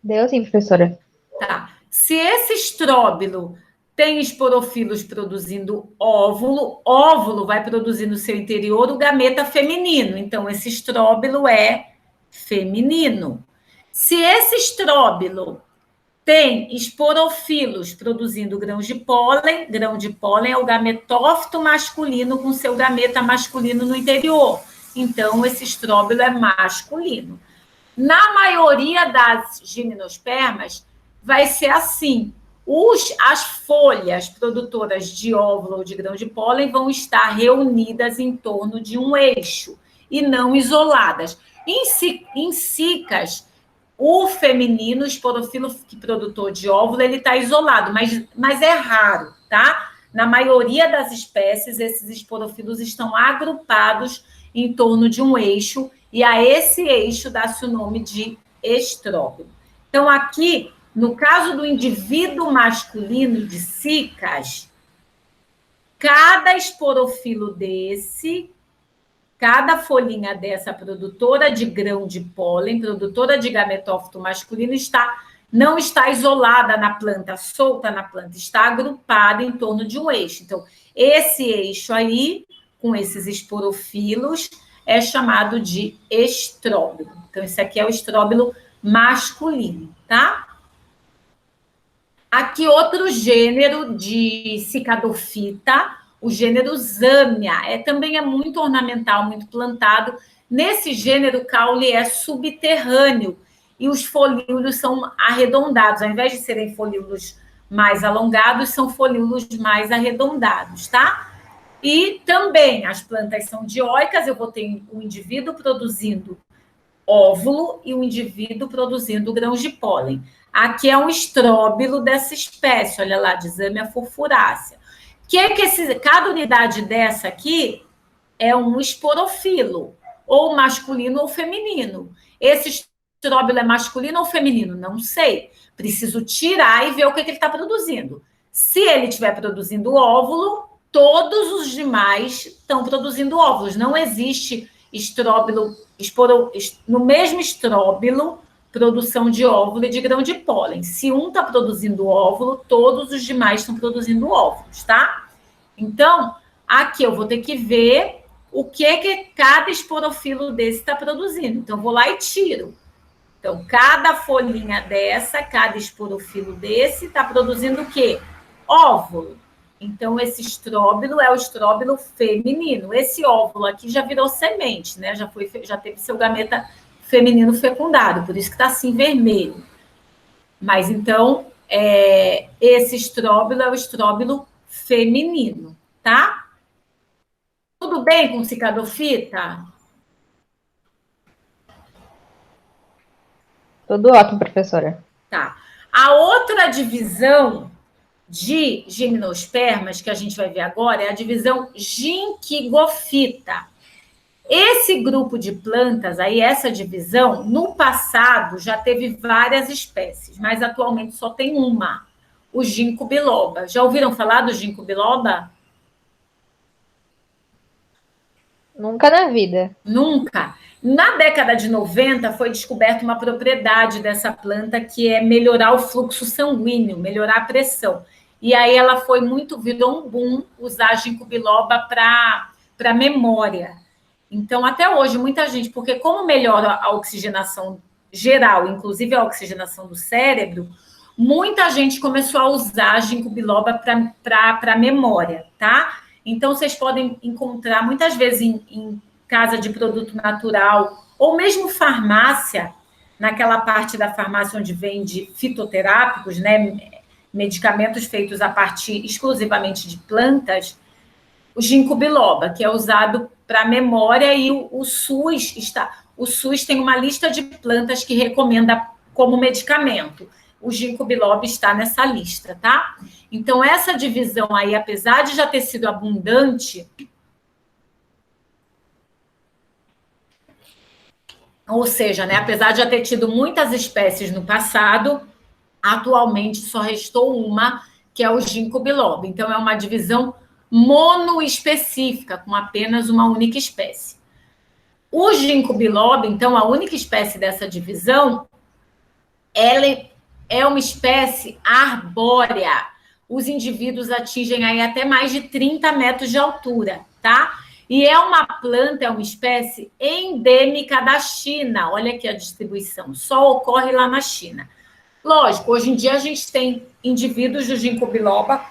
Deu sim, professora.
Tá. Se esse estróbilo tem esporofilos produzindo óvulo, óvulo vai produzir no seu interior o gameta feminino, então esse estróbilo é feminino. Se esse estróbilo tem esporofilos produzindo grão de pólen é o gametófito masculino com seu gameta masculino no interior, então esse estróbilo é masculino. Na maioria das gimnospermas, vai ser assim. As folhas produtoras de óvulo ou de grão de pólen vão estar reunidas em torno de um eixo e não isoladas. Em cicas, o feminino, o esporofilo produtor de óvulo, ele está isolado, mas é raro, tá? Na maioria das espécies, esses esporofilos estão agrupados em torno de um eixo, e a esse eixo dá-se o nome de estróbilo. Então, aqui, no caso do indivíduo masculino de cicas, cada esporofilo desse, cada folhinha dessa produtora de grão de pólen, produtora de gametófito masculino, não está isolada na planta, solta na planta, está agrupada em torno de um eixo. Então, esse eixo aí, com esses esporofilos, é chamado de estróbilo. Então, esse aqui é o estróbilo masculino, tá? Aqui outro gênero de cicadofita, o gênero Zâmia, também é muito ornamental, muito plantado. Nesse gênero, o caule é subterrâneo e os folíolos são arredondados. Ao invés de serem folíolos mais alongados, são folíolos mais arredondados, tá? E também as plantas são dioicas, eu vou ter um indivíduo produzindo óvulo e um indivíduo produzindo grãos de pólen. Aqui é um estróbilo dessa espécie, olha lá, de Zâmia furfurácea. Cada unidade dessa aqui é um esporofilo, ou masculino ou feminino. Esse estróbilo é masculino ou feminino? Não sei. Preciso tirar e ver o que ele está produzindo. Se ele estiver produzindo óvulo, todos os demais estão produzindo óvulos. Não existe estróbilo, no mesmo estróbilo, produção de óvulo e de grão de pólen. Se um está produzindo óvulo, todos os demais estão produzindo óvulos, tá? Então, aqui eu vou ter que ver o que cada esporofilo desse está produzindo. Então, eu vou lá e tiro. Então, cada folhinha dessa, cada esporofilo desse está produzindo o quê? Óvulo. Então, esse estróbilo é o estróbilo feminino. Esse óvulo aqui já virou semente, né? Já teve seu gameta feminino fecundado, por isso que está assim vermelho. Mas, então, esse estróbilo é o estróbilo feminino, tá? Tudo bem com cicadofita?
Tudo ótimo, professora.
Tá. A outra divisão de gimnospermas, que a gente vai ver agora, é a divisão ginquigofita. Esse grupo de plantas, aí essa divisão, no passado já teve várias espécies, mas atualmente só tem uma, o ginkgo biloba. Já ouviram falar do ginkgo biloba?
Nunca na vida.
Nunca. Na década de 90 foi descoberta uma propriedade dessa planta que é melhorar o fluxo sanguíneo, melhorar a pressão. E aí ela virou um boom usar ginkgo biloba para memória. Então, até hoje, muita gente, porque como melhora a oxigenação geral, inclusive a oxigenação do cérebro, muita gente começou a usar ginkgo biloba para memória, tá? Então, vocês podem encontrar, muitas vezes, em casa de produto natural, ou mesmo farmácia, naquela parte da farmácia onde vende fitoterápicos, né? Medicamentos feitos a partir exclusivamente de plantas, o ginkgo biloba, que é usado para memória, e o SUS tem uma lista de plantas que recomenda como medicamento. O ginkgo biloba está nessa lista, tá? Então, essa divisão aí, apesar de já ter sido abundante, ou seja, né, apesar de já ter tido muitas espécies no passado, atualmente só restou uma, que é o ginkgo biloba. Então, é uma divisão monoespecífica, com apenas uma única espécie. O ginkgo biloba, então, a única espécie dessa divisão, ela é uma espécie arbórea. os indivíduos atingem aí até mais de 30 metros de altura, tá? E é uma planta, é uma espécie endêmica da China. Olha aqui a distribuição, só ocorre lá na China. Lógico, hoje em dia a gente tem indivíduos de ginkgo biloba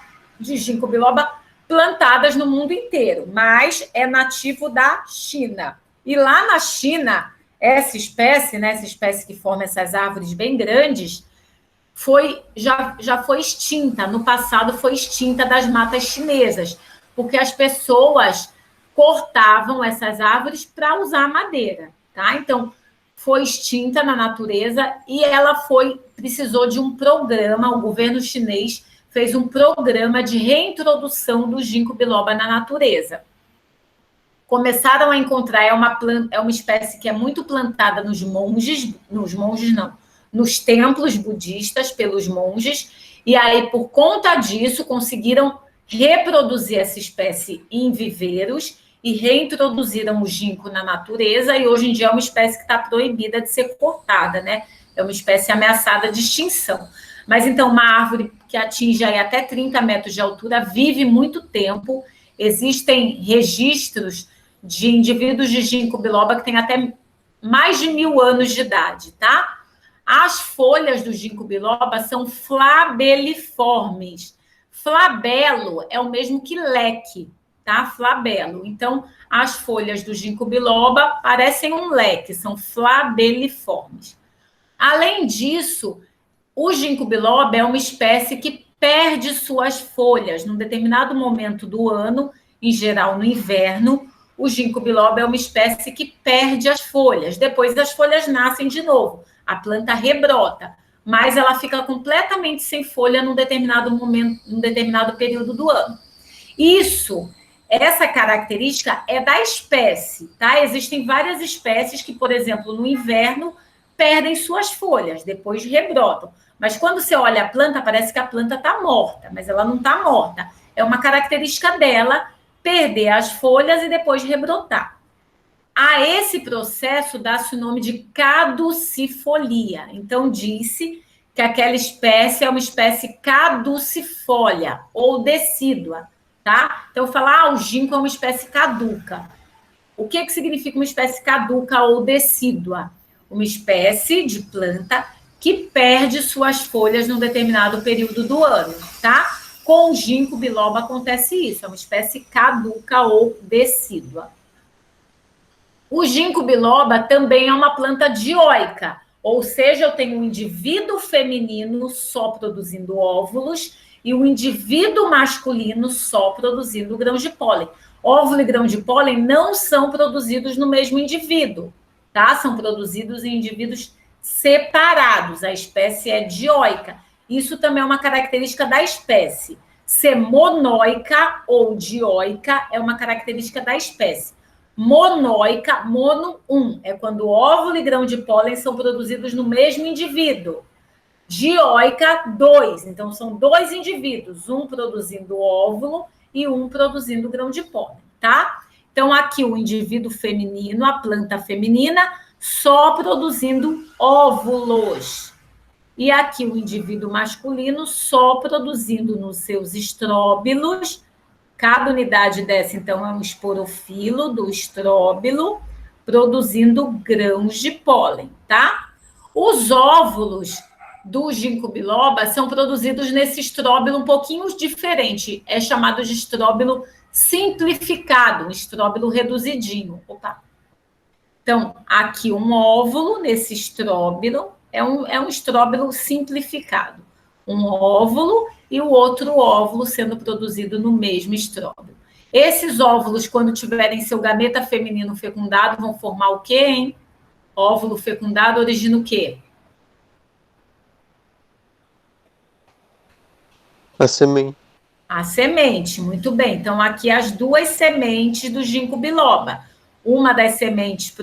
plantadas no mundo inteiro, mas é nativo da China. E lá na China, essa espécie, né, essa espécie que forma essas árvores bem grandes, já foi extinta. No passado foi extinta das matas chinesas, porque as pessoas cortavam essas árvores para usar madeira, tá? Então, foi extinta na natureza e ela precisou de um programa, o governo chinês fez um programa de reintrodução do ginkgo biloba na natureza. Começaram a encontrar, é uma espécie que é muito plantada nos templos budistas, pelos monges, e aí, por conta disso, conseguiram reproduzir essa espécie em viveiros e reintroduziram o ginkgo na natureza, e hoje em dia é uma espécie que está proibida de ser cortada, né? É uma espécie ameaçada de extinção. Mas, então, uma árvore que atinge aí até 30 metros de altura vive muito tempo. Existem registros de indivíduos de ginkgo biloba que têm até mais de 1000 anos de idade, tá? As folhas do ginkgo biloba são flabeliformes. Flabelo é o mesmo que leque, tá? Flabelo. Então, as folhas do ginkgo biloba parecem um leque, são flabeliformes. Além disso, o ginkgo biloba é uma espécie que perde suas folhas num determinado momento do ano, em geral no inverno. O ginkgo biloba é uma espécie que perde as folhas. Depois as folhas nascem de novo. A planta rebrota, mas ela fica completamente sem folha num determinado momento, num determinado período do ano. Essa característica é da espécie, tá? Existem várias espécies que, por exemplo, no inverno perdem suas folhas, depois rebrotam. Mas quando você olha a planta, parece que a planta está morta, mas ela não está morta. É uma característica dela perder as folhas e depois rebrotar. A esse processo dá-se o nome de caducifolia. Então, disse que aquela espécie é uma espécie caducifólia ou decídua, tá? Então, falar, o ginkgo é uma espécie caduca. O que significa uma espécie caduca ou decídua? Uma espécie de planta que perde suas folhas num determinado período do ano, tá? Com o ginkgo biloba acontece isso, é uma espécie caduca ou decídua. O ginkgo biloba também é uma planta dioica, ou seja, eu tenho um indivíduo feminino só produzindo óvulos e um indivíduo masculino só produzindo grãos de pólen. Óvulo e grão de pólen não são produzidos no mesmo indivíduo, tá? São produzidos em indivíduos separados. A espécie é dioica. Isso também é uma característica da espécie. Ser monóica ou dioica é uma característica da espécie. Monóica, mono, é quando óvulo e grão de pólen são produzidos no mesmo indivíduo. Dioica, 2. Então, são 2 indivíduos, um produzindo óvulo e um produzindo grão de pólen, tá? Então, aqui o indivíduo feminino, a planta feminina, só produzindo óvulos. E aqui o indivíduo masculino só produzindo nos seus estróbilos. Cada unidade dessa, então, é um esporofilo do estróbilo, produzindo grãos de pólen, tá? Os óvulos do ginkgo biloba são produzidos nesse estróbilo um pouquinho diferente. É chamado de estróbilo simplificado, um estróbilo reduzidinho. Opa! Então, aqui um óvulo nesse estróbilo, é um estróbilo simplificado. Um óvulo e o outro óvulo sendo produzido no mesmo estróbilo. Esses óvulos, quando tiverem seu gameta feminino fecundado, vão formar o quê, hein? Óvulo fecundado origina o quê?
A semente.
A semente, muito bem. Então, aqui as 2 sementes do ginkgo biloba. Uma das sementes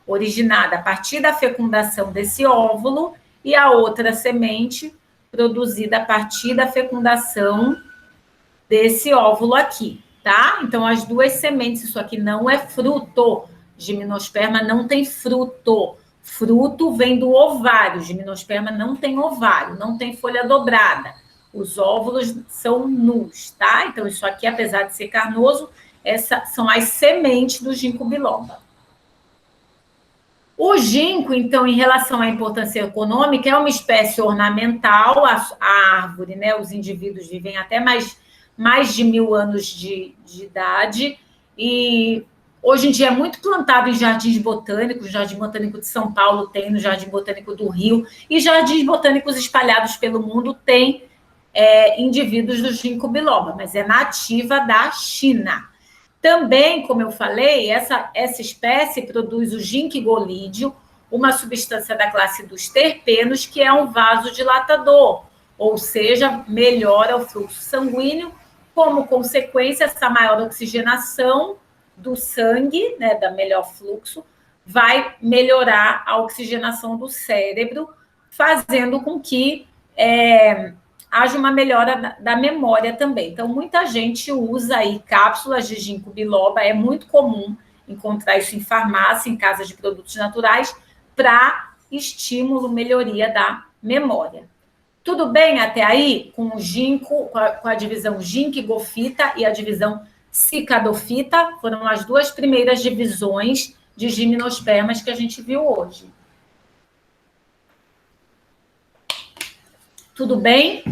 originada a partir da fecundação desse óvulo, e a outra semente produzida a partir da fecundação desse óvulo aqui, tá? Então, as 2 sementes, isso aqui não é fruto. Gimnosperma não tem fruto. Fruto vem do ovário. Gimnosperma não tem ovário, não tem folha dobrada. Os óvulos são nus, tá? Então, isso aqui, apesar de ser carnoso, essas são as sementes do ginkgo biloba. O ginkgo, então, em relação à importância econômica, é uma espécie ornamental, a árvore, né? Os indivíduos vivem até mais de 1000 anos de idade, e hoje em dia é muito plantado em jardins botânicos, o Jardim Botânico de São Paulo tem, no Jardim Botânico do Rio, e jardins botânicos espalhados pelo mundo tem indivíduos do ginkgo biloba, mas é nativa da China. Também, como eu falei, essa espécie produz o ginkgolídeo, uma substância da classe dos terpenos, que é um vasodilatador, ou seja, melhora o fluxo sanguíneo, como consequência, essa maior oxigenação do sangue, né, da melhor fluxo, vai melhorar a oxigenação do cérebro, fazendo com que haja uma melhora da memória também. Então, muita gente usa aí cápsulas de ginkgo biloba, é muito comum encontrar isso em farmácia, em casas de produtos naturais, para estímulo, melhoria da memória. Tudo bem até aí com o ginkgo, com a divisão ginkgofita e a divisão cicadofita? Foram as duas primeiras divisões de gimnospermas que a gente viu hoje. Tudo bem?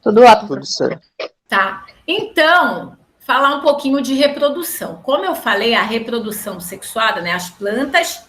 Tudo ótimo.
Tudo certo.
Tá. Então, falar um pouquinho de reprodução. Como eu falei, a reprodução sexuada, né? As plantas,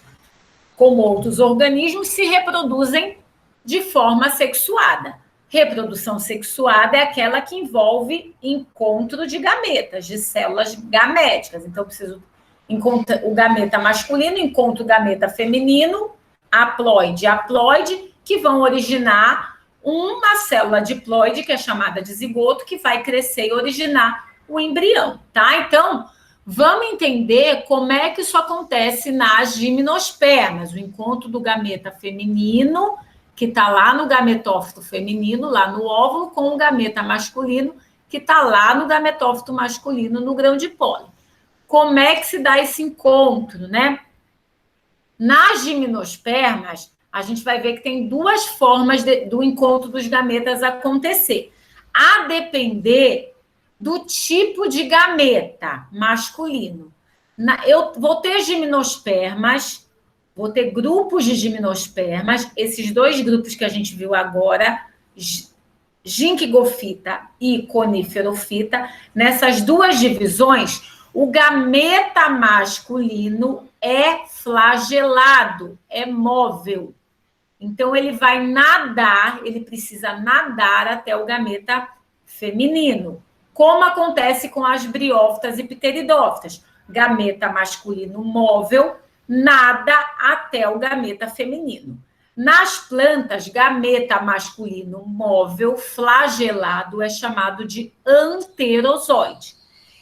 como outros organismos, se reproduzem de forma sexuada. Reprodução sexuada é aquela que envolve encontro de gametas, de células gaméticas. Então, eu preciso encontrar o gameta masculino, encontro o gameta feminino, haploide e haploide, que vão originar uma célula diploide, que é chamada de zigoto, que vai crescer e originar o embrião, tá? Então, vamos entender como é que isso acontece nas gimnospermas, o encontro do gameta feminino, que está lá no gametófito feminino, lá no óvulo, com o gameta masculino, que está lá no gametófito masculino, no grão de pólen. Como é que se dá esse encontro, né? Nas gimnospermas, a gente vai ver que tem duas formas do encontro dos gametas acontecer. A depender do tipo de gameta masculino. Eu vou ter gimnospermas, vou ter grupos de gimnospermas, esses dois grupos que a gente viu agora, ginkgofita e coniferofita, nessas duas divisões, o gameta masculino é flagelado, é móvel. Então, ele vai nadar, ele precisa nadar até o gameta feminino, como acontece com as briófitas e pteridófitas. Gameta masculino móvel nada até o gameta feminino. Nas plantas, gameta masculino móvel flagelado é chamado de anterozoide.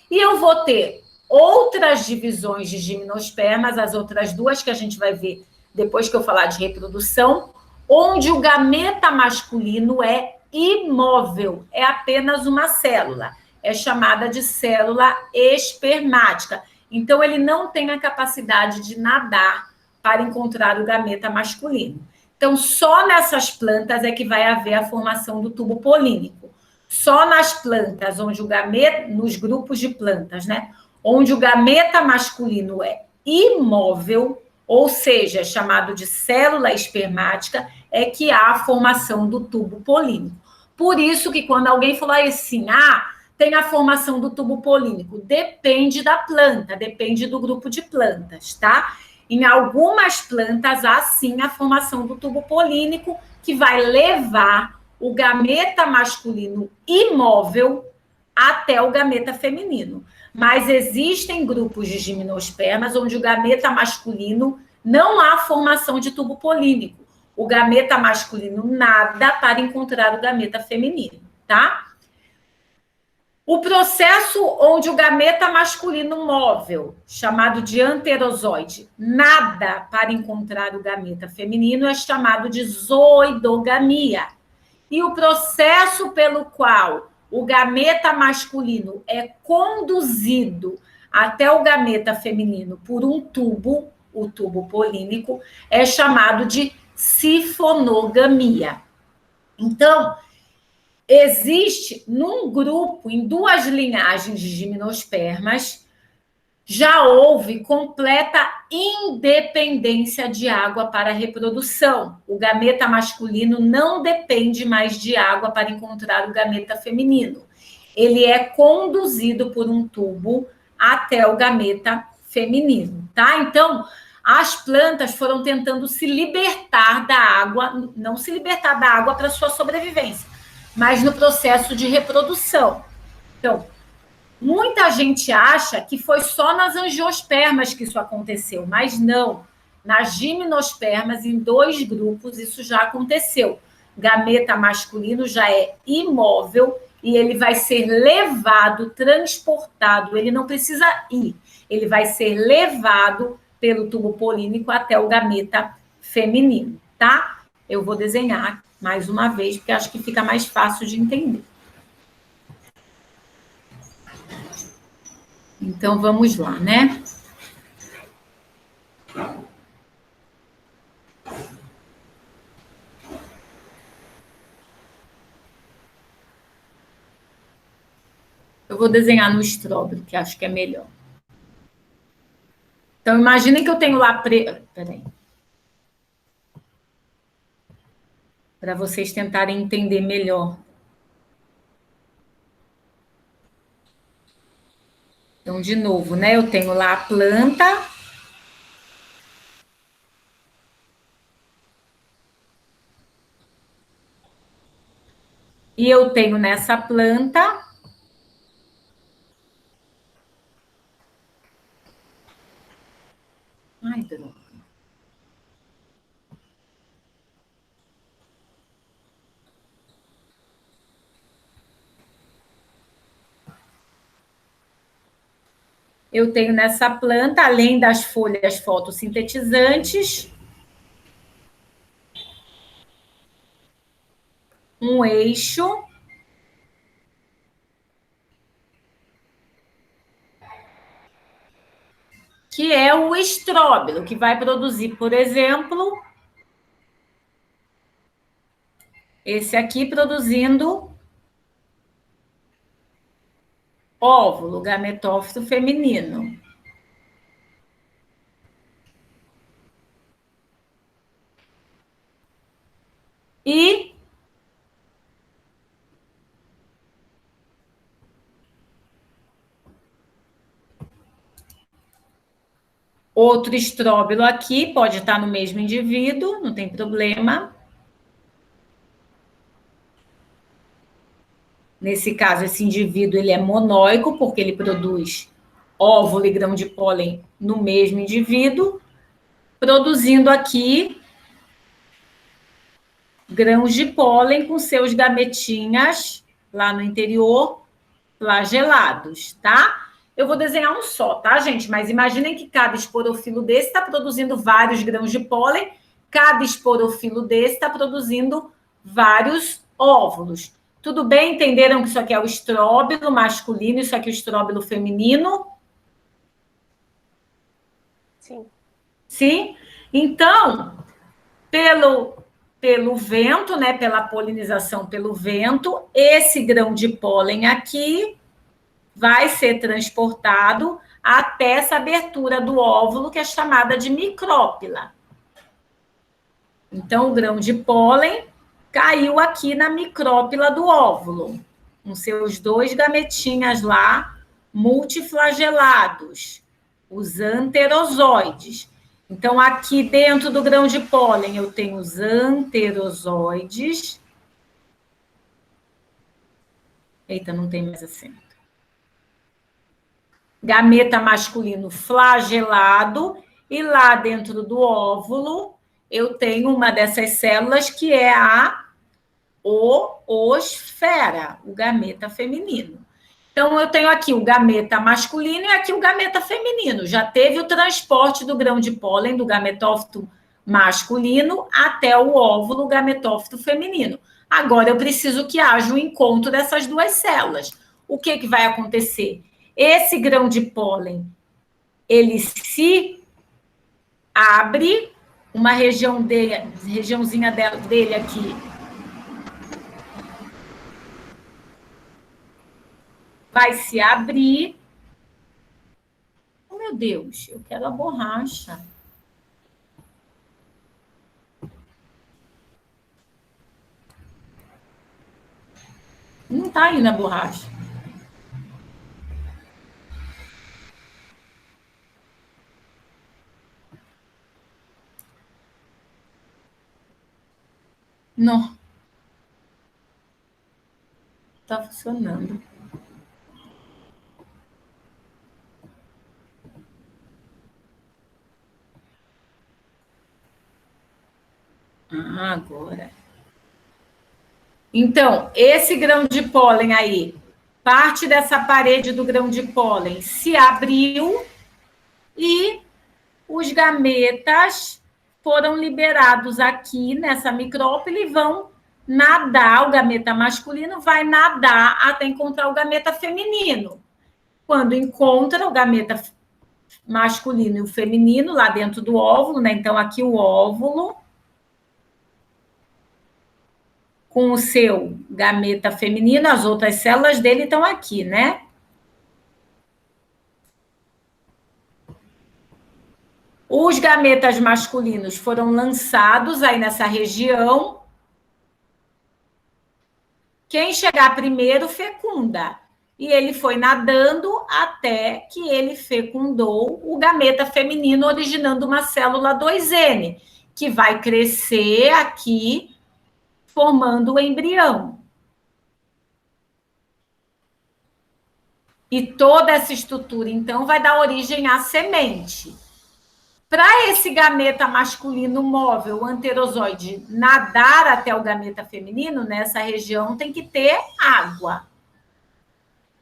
E eu vou ter outras divisões de gimnospermas, as outras duas que a gente vai ver depois que eu falar de reprodução, onde o gameta masculino é imóvel, é apenas uma célula, é chamada de célula espermática. Então, ele não tem a capacidade de nadar para encontrar o gameta masculino. Então, só nessas plantas é que vai haver a formação do tubo polínico. Só nas plantas, onde o gameta, nos grupos de plantas, né? Onde o gameta masculino é imóvel, ou seja, chamado de célula espermática, é que há a formação do tubo polínico. Por isso que quando alguém fala assim, tem a formação do tubo polínico, depende da planta, depende do grupo de plantas, tá? Em algumas plantas há sim a formação do tubo polínico, que vai levar o gameta masculino imóvel até o gameta feminino. Mas existem grupos de gimnospermas onde o gameta masculino não há formação de tubo polínico. O gameta masculino nada para encontrar o gameta feminino, tá? O processo onde o gameta masculino móvel, chamado de anterozoide, nada para encontrar o gameta feminino é chamado de zoidogamia. E o processo pelo qual o gameta masculino é conduzido até o gameta feminino por um tubo, o tubo polínico, é chamado de sifonogamia. Então, existe num grupo, em 2 linhagens de gimnospermas, já houve completa independência de água para a reprodução. O gameta masculino não depende mais de água para encontrar o gameta feminino. Ele é conduzido por um tubo até o gameta feminino, tá? Então, as plantas foram tentando se libertar da água, não se libertar da água para sua sobrevivência, mas no processo de reprodução. Então, muita gente acha que foi só nas angiospermas que isso aconteceu, mas não. Nas gimnospermas, em 2 grupos, isso já aconteceu. Gameta masculino já é imóvel e ele vai ser levado, transportado, ele não precisa ir, ele vai ser levado pelo tubo polínico até o gameta feminino, tá? Eu vou desenhar mais uma vez, porque acho que fica mais fácil de entender. Então, vamos lá, né? Eu vou desenhar no estróbilo, que acho que é melhor. Então, imaginem que eu tenho lá... Peraí. Para vocês tentarem entender melhor. Então, de novo, né? Eu tenho lá a planta. E eu tenho nessa planta... Ai, droga. Eu tenho nessa planta, além das folhas fotossintetizantes, um eixo que é o estróbilo, que vai produzir, por exemplo, esse aqui produzindo óvulo, gametófito feminino. E outro estróbilo aqui, pode estar no mesmo indivíduo, não tem problema. Nesse caso, esse indivíduo ele é monóico, porque ele produz óvulo e grão de pólen no mesmo indivíduo, produzindo aqui grãos de pólen com seus gametinhas lá no interior, flagelados, tá? Eu vou desenhar um só, tá, gente? Mas imaginem que cada esporofilo desse está produzindo vários grãos de pólen, cada esporofilo desse está produzindo vários óvulos. Tudo bem? Entenderam que isso aqui é o estróbilo masculino, isso aqui é o estróbilo feminino?
Sim.
Sim? Então, pelo vento, né, pela polinização pelo vento, esse grão de pólen aqui vai ser transportado até essa abertura do óvulo, que é chamada de micrópila. Então, o grão de pólen caiu aqui na micrópila do óvulo, com seus 2 gametinhas lá, multiflagelados, os anterozoides. Então, aqui dentro do grão de pólen, eu tenho os anterozoides. Eita, não tem mais acento. Gameta masculino flagelado, e lá dentro do óvulo, eu tenho uma dessas células que é a oosfera, o gameta feminino. Então, eu tenho aqui o gameta masculino e aqui o gameta feminino. Já teve o transporte do grão de pólen do gametófito masculino até o óvulo, o gametófito feminino. Agora, eu preciso que haja um encontro dessas 2 células. O que vai acontecer? Esse grão de pólen, ele se abre, uma regiãozinha dele aqui vai se abrir. Oh, meu Deus, eu quero a borracha. Não está aí na borracha. Não. Está funcionando. Ah, agora. Então, esse grão de pólen aí, parte dessa parede do grão de pólen se abriu e os gametas foram liberados aqui nessa micrópila e vão nadar. O gameta masculino vai nadar até encontrar o gameta feminino. Quando encontra o gameta masculino e o feminino lá dentro do óvulo, né? Então, aqui o óvulo com o seu gameta feminino, as outras células dele estão aqui, né? Os gametas masculinos foram lançados aí nessa região. Quem chegar primeiro fecunda. E ele foi nadando até que ele fecundou o gameta feminino, originando uma célula 2N, que vai crescer aqui, formando o embrião. E toda essa estrutura, então, vai dar origem à semente. Para esse gameta masculino móvel, o anterozoide, nadar até o gameta feminino, nessa região tem que ter água.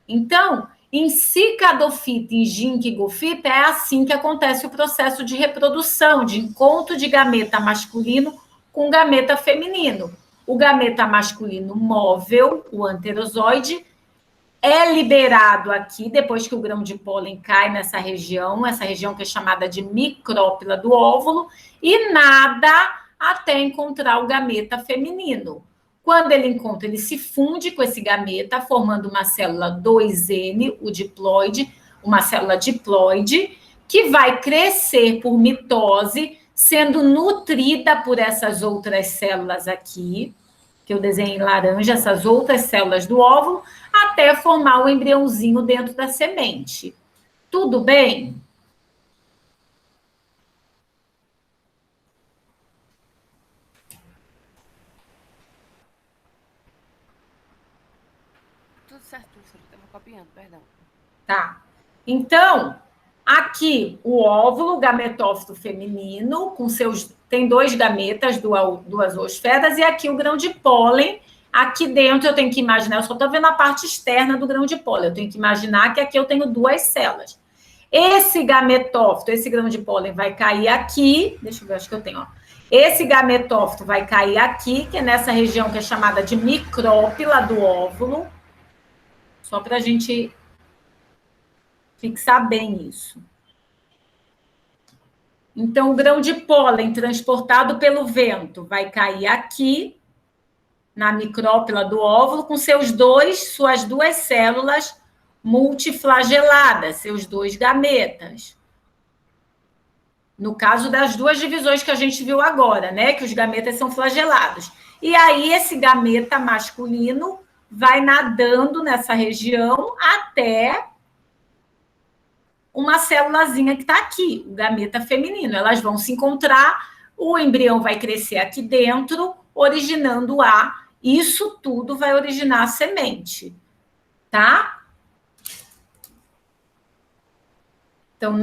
Então, em cicadofita, em ginkgofita, é assim que acontece o processo de reprodução, de encontro de gameta masculino com gameta feminino. O gameta masculino móvel, o anterozoide, é liberado aqui, depois que o grão de pólen cai nessa região que é chamada de micrópila do óvulo, e nada até encontrar o gameta feminino. Quando ele encontra, ele se funde com esse gameta, formando uma célula 2N, o diploide, uma célula diploide, que vai crescer por mitose, sendo nutrida por essas outras células aqui, que eu desenhei em laranja, essas outras células do óvulo, até formar o embriãozinho dentro da semente. Tudo bem?
Tudo certo, professora. Estava copiando, perdão.
Tá. Então, aqui o óvulo, o gametófito feminino, com seus. Tem 2 gametas, 2 oosferas, e aqui o grão de pólen. Aqui dentro eu tenho que imaginar, eu só estou vendo a parte externa do grão de pólen, eu tenho que imaginar que aqui eu tenho 2 células. Esse gametófito, esse grão de pólen vai cair aqui, deixa eu ver, acho que eu tenho, ó. Esse gametófito vai cair aqui, que é nessa região que é chamada de micrópila do óvulo, só para a gente fixar bem isso. Então, o grão de pólen transportado pelo vento vai cair aqui, na micrópila do óvulo, com suas 2 células multiflageladas, seus 2 gametas. No caso das 2 divisões que a gente viu agora, né? Que os gametas são flagelados. E aí, esse gameta masculino vai nadando nessa região até uma célulazinha que está aqui, o gameta feminino. Elas vão se encontrar, o embrião vai crescer aqui dentro, originando isso tudo vai originar a semente, tá? Então,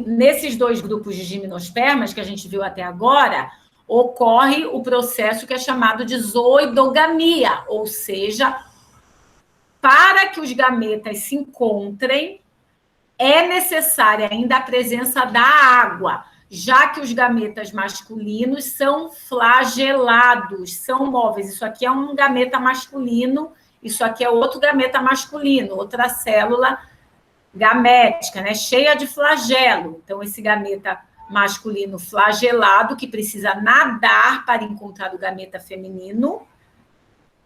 nesses 2 grupos de gimnospermas que a gente viu até agora, ocorre o processo que é chamado de zooidogamia, ou seja, para que os gametas se encontrem, é necessária ainda a presença da água, já que os gametas masculinos são flagelados, são móveis. Isso aqui é um gameta masculino, isso aqui é outro gameta masculino, outra célula gamética, né, cheia de flagelo. Então, esse gameta masculino flagelado, que precisa nadar para encontrar o gameta feminino,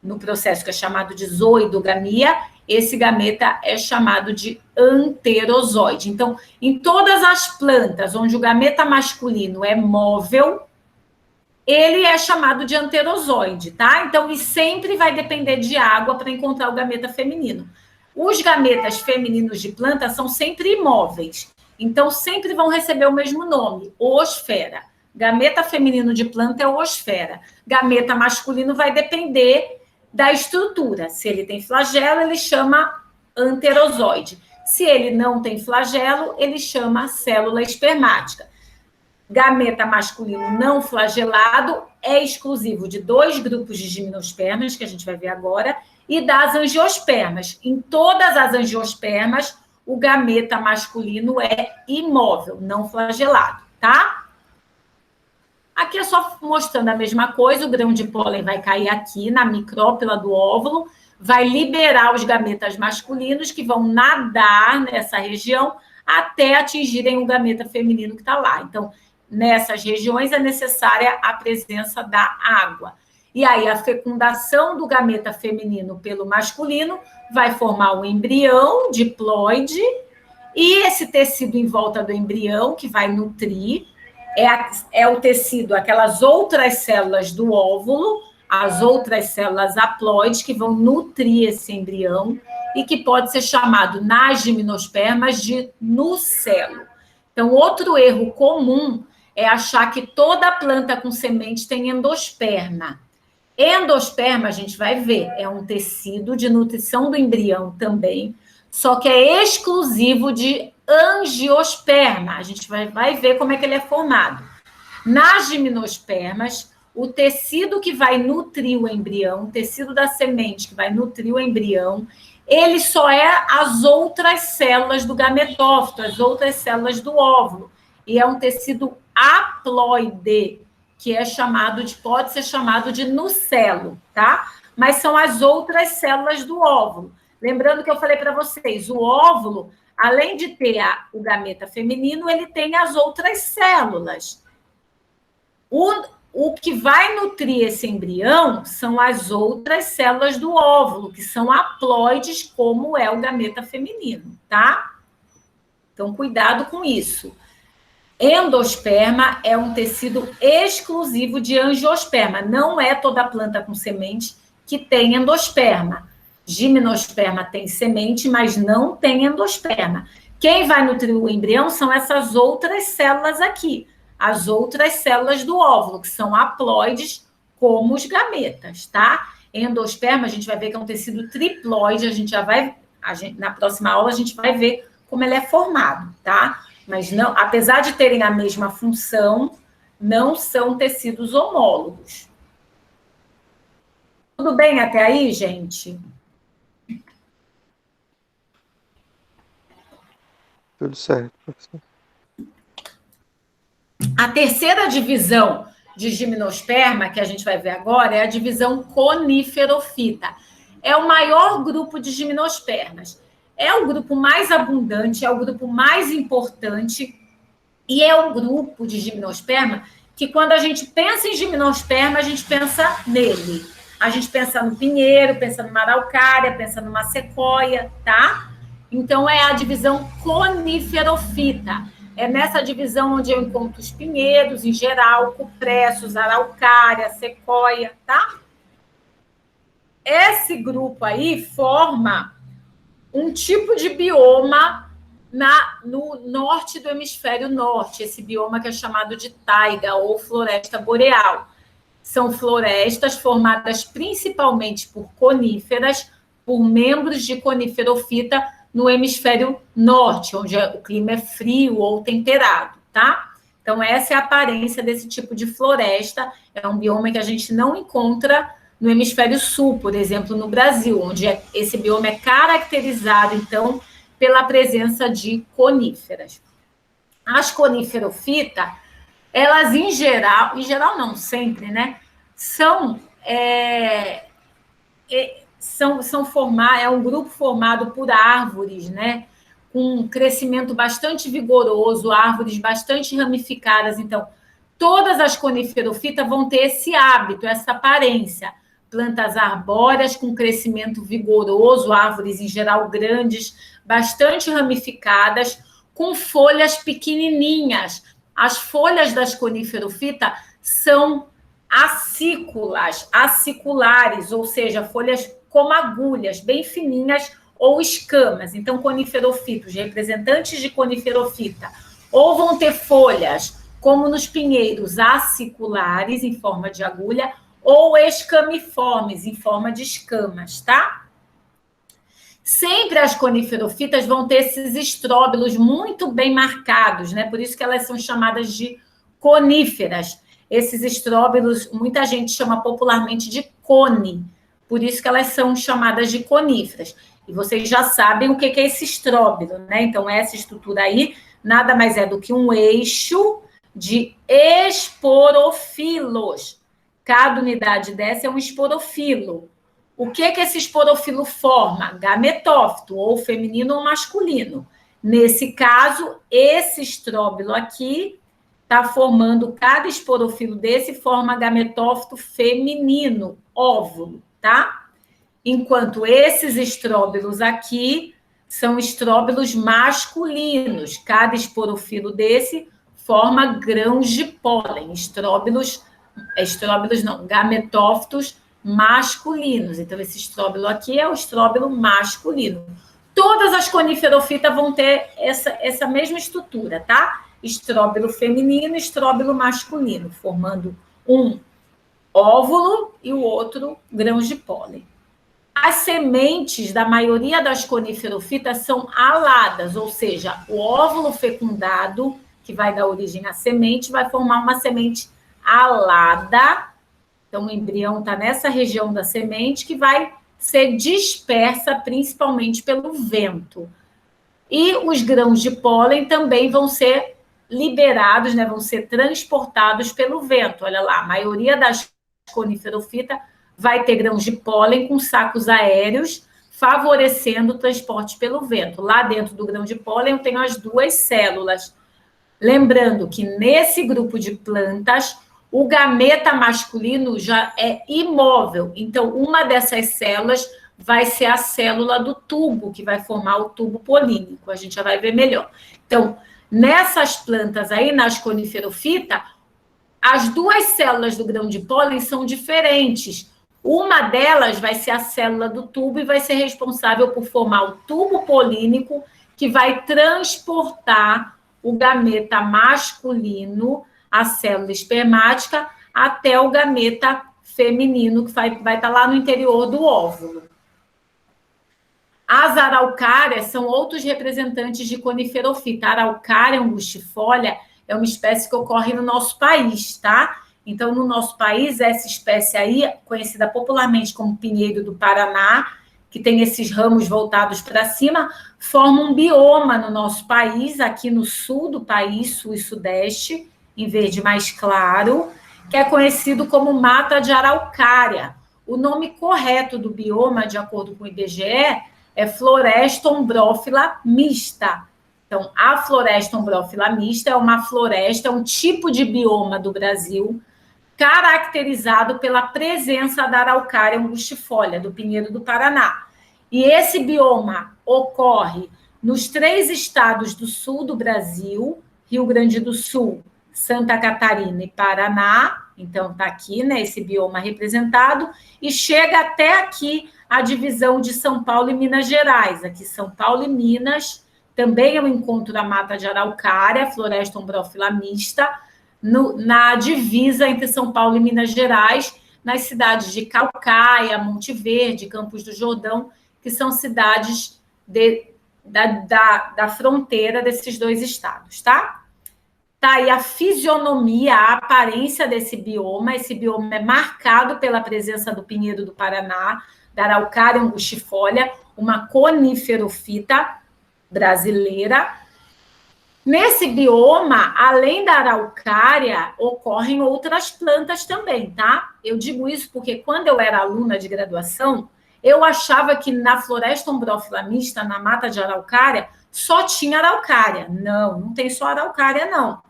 no processo que é chamado de zooidogamia, esse gameta é chamado de anterozoide. Então, em todas as plantas onde o gameta masculino é móvel, ele é chamado de anterozoide, tá? Então, e sempre vai depender de água para encontrar o gameta feminino. Os gametas femininos de planta são sempre imóveis, então sempre vão receber o mesmo nome, oosfera. Gameta feminino de planta é oosfera. Gameta masculino vai depender da estrutura. Se ele tem flagelo, ele chama anterozoide. Se ele não tem flagelo, ele chama célula espermática. Gameta masculino não flagelado é exclusivo de 2 grupos de gimnospermas, que a gente vai ver agora, e das angiospermas. Em todas as angiospermas, o gameta masculino é imóvel, não flagelado, tá? Aqui é só mostrando a mesma coisa, o grão de pólen vai cair aqui na micrópila do óvulo, vai liberar os gametas masculinos que vão nadar nessa região até atingirem o gameta feminino que está lá. Então, nessas regiões é necessária a presença da água. E aí, a fecundação do gameta feminino pelo masculino vai formar um embrião diploide, e esse tecido em volta do embrião, que vai nutrir, é o tecido, aquelas outras células do óvulo, as outras células haploides, que vão nutrir esse embrião, e que pode ser chamado, nas gimnospermas, de nucelo. Então, outro erro comum é achar que toda planta com semente tem endosperma. Endosperma, a gente vai ver, é um tecido de nutrição do embrião também, só que é exclusivo de angiosperma. A gente vai ver como é que ele é formado. Nas gimnospermas, o tecido que vai nutrir o embrião, o tecido da semente que vai nutrir o embrião, ele só é as outras células do gametófito, as outras células do óvulo. E é um tecido haploide, que é pode ser chamado de nucelo, tá? Mas são as outras células do óvulo. Lembrando que eu falei para vocês, o óvulo, além de ter o gameta feminino, ele tem as outras células. O que vai nutrir esse embrião são as outras células do óvulo, que são haploides, como é o gameta feminino, tá? Então, cuidado com isso. Endosperma é um tecido exclusivo de angiosperma. Não é toda planta com semente que tem endosperma. Gimnosperma tem semente, mas não tem endosperma. Quem vai nutrir o embrião são essas outras células aqui, as outras células do óvulo, que são haploides, como os gametas, tá? Endosperma, a gente vai ver que é um tecido triploide, na próxima aula a gente vai ver como ele é formado, tá? Mas não, apesar de terem a mesma função, não são tecidos homólogos. Tudo bem até aí, gente?
Tudo certo, professor.
A terceira divisão de gimnosperma, que a gente vai ver agora, é a divisão coníferofita. É o maior grupo de gimnospermas. É o grupo mais abundante, é o grupo mais importante, e é um grupo de gimnosperma que, quando a gente pensa em gimnosperma, a gente pensa nele. A gente pensa no pinheiro, pensa numa araucária, pensa numa sequoia, tá? Então, é a divisão coníferofita. É nessa divisão onde eu encontro os pinheiros, em geral, cupressos, araucária, sequoia, tá? Esse grupo aí forma um tipo de bioma no norte do hemisfério norte, esse bioma que é chamado de taiga ou floresta boreal. São florestas formadas principalmente por coníferas, por membros de coníferofita no hemisfério norte, onde o clima é frio ou temperado, tá? Então, essa é a aparência desse tipo de floresta. É um bioma que a gente não encontra no hemisfério sul, por exemplo, no Brasil, onde esse bioma é caracterizado, então, pela presença de coníferas. As coníferofitas, elas, em geral não, sempre, né? É um grupo formado por árvores, né? Com um crescimento bastante vigoroso, árvores bastante ramificadas. Então, todas as coníferofitas vão ter esse hábito, essa aparência. plantas arbóreas com crescimento vigoroso, árvores em geral grandes, bastante ramificadas, com folhas pequenininhas. As folhas das coníferofitas são aciculares, ou seja, folhas como agulhas, bem fininhas, ou escamas. Então, coniferofitas, representantes de coniferofita, ou vão ter folhas, como nos pinheiros, aciculares, em forma de agulha, ou escamiformes, em forma de escamas, tá? Sempre as coniferofitas vão ter esses estróbilos muito bem marcados, né? Por isso que elas são chamadas de coníferas. Esses estróbilos, muita gente chama popularmente de cone, por isso que elas são chamadas de coníferas. E vocês já sabem o que é esse estróbilo, né? Então, essa estrutura aí nada mais é do que um eixo de esporofilos. Cada unidade dessa é um esporofilo. O que esse esporofilo forma? Gametófito, ou feminino ou masculino. Nesse caso, esse estróbilo aqui está formando, cada esporofilo desse forma gametófito feminino, óvulo, tá? Enquanto esses estróbilos aqui são estróbilos masculinos. Cada esporofilo desse forma grãos de pólen, gametófitos masculinos. Então, esse estróbilo aqui é o estróbilo masculino. Todas as coniferofitas vão ter essa mesma estrutura, tá? Estróbilo feminino e estróbilo masculino, formando um óvulo e o outro grãos de pólen. As sementes da maioria das coniferofitas são aladas, ou seja, o óvulo fecundado, que vai dar origem à semente, vai formar uma semente alada. Então, o embrião está nessa região da semente, que vai ser dispersa principalmente pelo vento. E os grãos de pólen também vão ser liberados, né, vão ser transportados pelo vento. Olha lá, a maioria das coniferofitas vai ter grãos de pólen com sacos aéreos, favorecendo o transporte pelo vento. Lá dentro do grão de pólen eu tenho as duas células. Lembrando que nesse grupo de plantas, o gameta masculino já é imóvel. Então, uma dessas células vai ser a célula do tubo, que vai formar o tubo polínico. A gente já vai ver melhor. Então, nessas plantas aí, nas coniferofitas, as duas células do grão de pólen são diferentes. Uma delas vai ser a célula do tubo e vai ser responsável por formar o tubo polínico, que vai transportar o gameta masculino, a célula espermática, até o gameta feminino, que vai estar lá no interior do óvulo. As araucárias são outros representantes de coniferofita. A araucária angustifolia é uma espécie que ocorre no nosso país, tá? Então, no nosso país, essa espécie aí, conhecida popularmente como pinheiro do Paraná, que tem esses ramos voltados para cima, forma um bioma no nosso país, aqui no sul do país, sul e sudeste, em verde mais claro, que é conhecido como mata de araucária. O nome correto do bioma, de acordo com o IBGE, é floresta ombrófila mista. Então, a floresta ombrófila mista é uma floresta, é um tipo de bioma do Brasil, caracterizado pela presença da araucária angustifolia, do pinheiro do Paraná. E esse bioma ocorre nos 3 estados do sul do Brasil, Rio Grande do Sul, Santa Catarina e Paraná. Então, está aqui, né, esse bioma representado, e chega até aqui a divisão de São Paulo e Minas Gerais. Aqui, São Paulo e Minas, também é o encontro da mata de araucária, floresta ombrófila mista, na divisa entre São Paulo e Minas Gerais, nas cidades de Calcaia, Monte Verde, Campos do Jordão, que são cidades da fronteira desses 2 estados, tá? Tá aí a fisionomia, a aparência desse bioma. Esse bioma é marcado pela presença do pinheiro do Paraná, da araucária angustifolia, uma coniferofita brasileira. Nesse bioma, além da araucária, ocorrem outras plantas também, tá? Eu digo isso porque quando eu era aluna de graduação, eu achava que na floresta ombrófila mista, na mata de araucária, só tinha araucária. Não tem só araucária, não.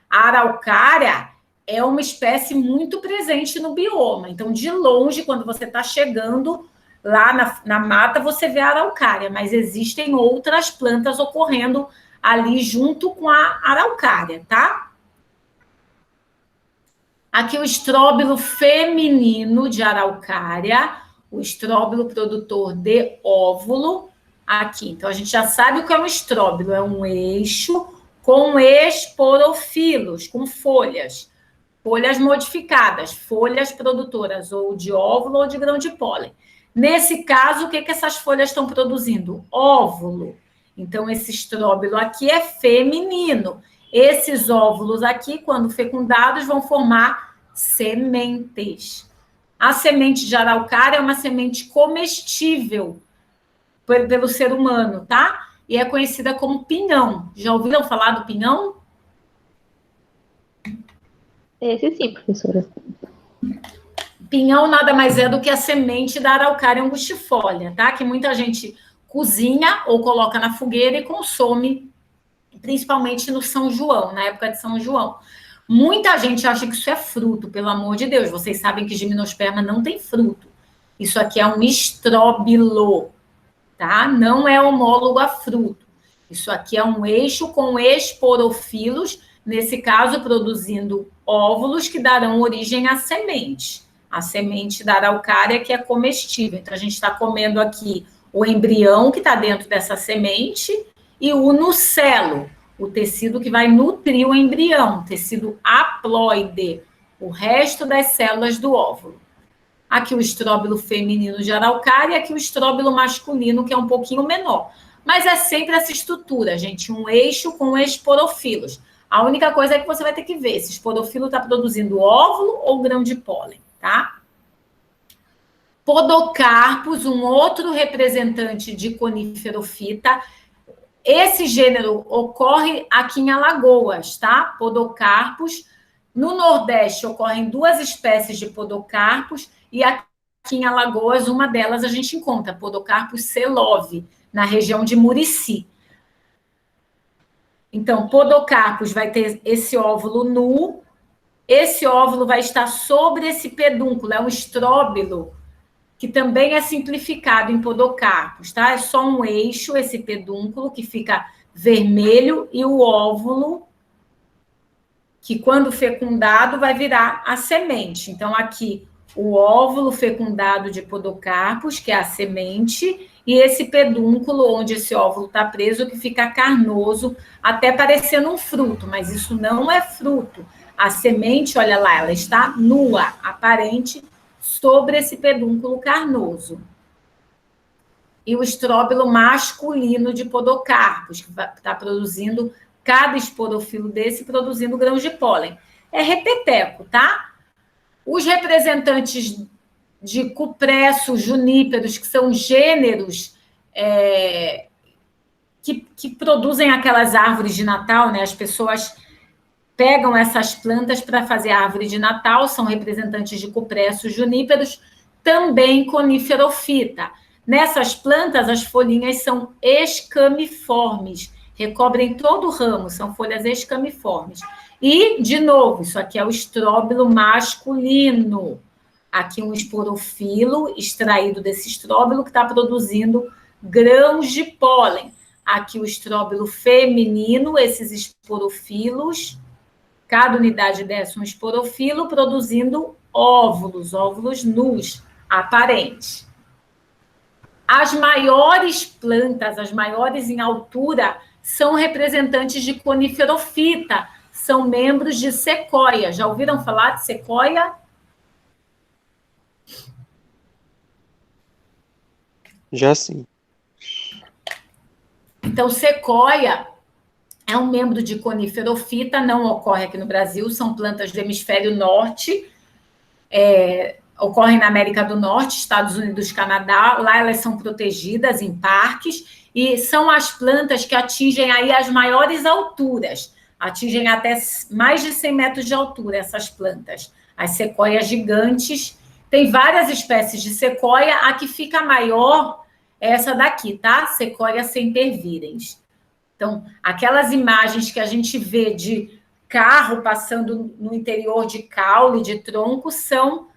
A araucária é uma espécie muito presente no bioma. Então, de longe, quando você está chegando lá na mata, você vê a araucária, mas existem outras plantas ocorrendo ali junto com a araucária, tá? Aqui o estróbilo feminino de araucária, o estróbilo produtor de óvulo, aqui. Então, a gente já sabe o que é um estróbilo, é um eixo com esporofilos, com folhas modificadas, folhas produtoras ou de óvulo ou de grão de pólen. Nesse caso, o que essas folhas estão produzindo? Óvulo. Então, esse estróbilo aqui é feminino. Esses óvulos aqui, quando fecundados, vão formar sementes. A semente de araucária é uma semente comestível pelo ser humano, tá? E é conhecida como pinhão. Já ouviram falar do pinhão?
Esse sim, professora.
Pinhão nada mais é do que a semente da araucária angustifolia, tá? Que muita gente cozinha ou coloca na fogueira e consome, principalmente no São João, na época de São João. Muita gente acha que isso é fruto, pelo amor de Deus. Vocês sabem que gimnosperma não tem fruto. Isso aqui é um estróbilo, tá? Não é homólogo a fruto. Isso aqui é um eixo com esporofilos, nesse caso, produzindo óvulos que darão origem à semente. A semente da araucária que é comestível. Então, a gente está comendo aqui o embrião que está dentro dessa semente e o nucelo, o tecido que vai nutrir o embrião, tecido haploide, o resto das células do óvulo. Aqui o estróbilo feminino de araucária e aqui o estróbilo masculino, que é um pouquinho menor. Mas é sempre essa estrutura, gente, um eixo com esporofilos. A única coisa é que você vai ter que ver se o esporofilo está produzindo óvulo ou grão de pólen, tá? Podocarpus, um outro representante de coníferofita. Esse gênero ocorre aqui em Alagoas, tá? Podocarpus. No Nordeste ocorrem duas espécies de podocarpus e aqui em Alagoas, uma delas a gente encontra, Podocarpus selove, na região de Murici. Então, podocarpus vai ter esse óvulo nu, esse óvulo vai estar sobre esse pedúnculo, é um estróbilo, que também é simplificado em podocarpus, tá? É só um eixo, esse pedúnculo, que fica vermelho, e o óvulo, que quando fecundado vai virar a semente. Então, aqui, o óvulo fecundado de podocarpus, que é a semente, e esse pedúnculo, onde esse óvulo está preso, que fica carnoso, até parecendo um fruto, mas isso não é fruto. A semente, olha lá, ela está nua, aparente, sobre esse pedúnculo carnoso. E o estróbilo masculino de podocarpus, que está produzindo, cada esporofilo desse, produzindo grãos de pólen. É repeteco, tá? Os representantes de cupressos, juníperos, que são gêneros que produzem aquelas árvores de Natal, né? As pessoas pegam essas plantas para fazer a árvore de Natal, são representantes de cupressos, juníperos, também coníferofita. Nessas plantas, as folhinhas são escamiformes, recobrem todo o ramo, são folhas escamiformes. E, de novo, isso aqui é o estróbilo masculino. Aqui um esporofilo extraído desse estróbilo que está produzindo grãos de pólen. Aqui o estróbilo feminino, esses esporofilos, cada unidade dessa um esporofilo produzindo óvulos nus, aparentes. As maiores plantas, as maiores em altura, são representantes de coníferofita, são membros de sequoia. Já ouviram falar de sequoia?
Já sim.
Então, sequoia é um membro de coníferofita, não ocorre aqui no Brasil, são plantas do hemisfério norte, ocorrem na América do Norte, Estados Unidos, Canadá, lá elas são protegidas em parques, e são as plantas que atingem aí as maiores alturas, atingem até mais de 100 metros de altura essas plantas, as sequoias gigantes. Tem várias espécies de sequoia, a que fica maior é essa daqui, tá? Sequoia sempervirens. Então, aquelas imagens que a gente vê de carro passando no interior de caule, de tronco, são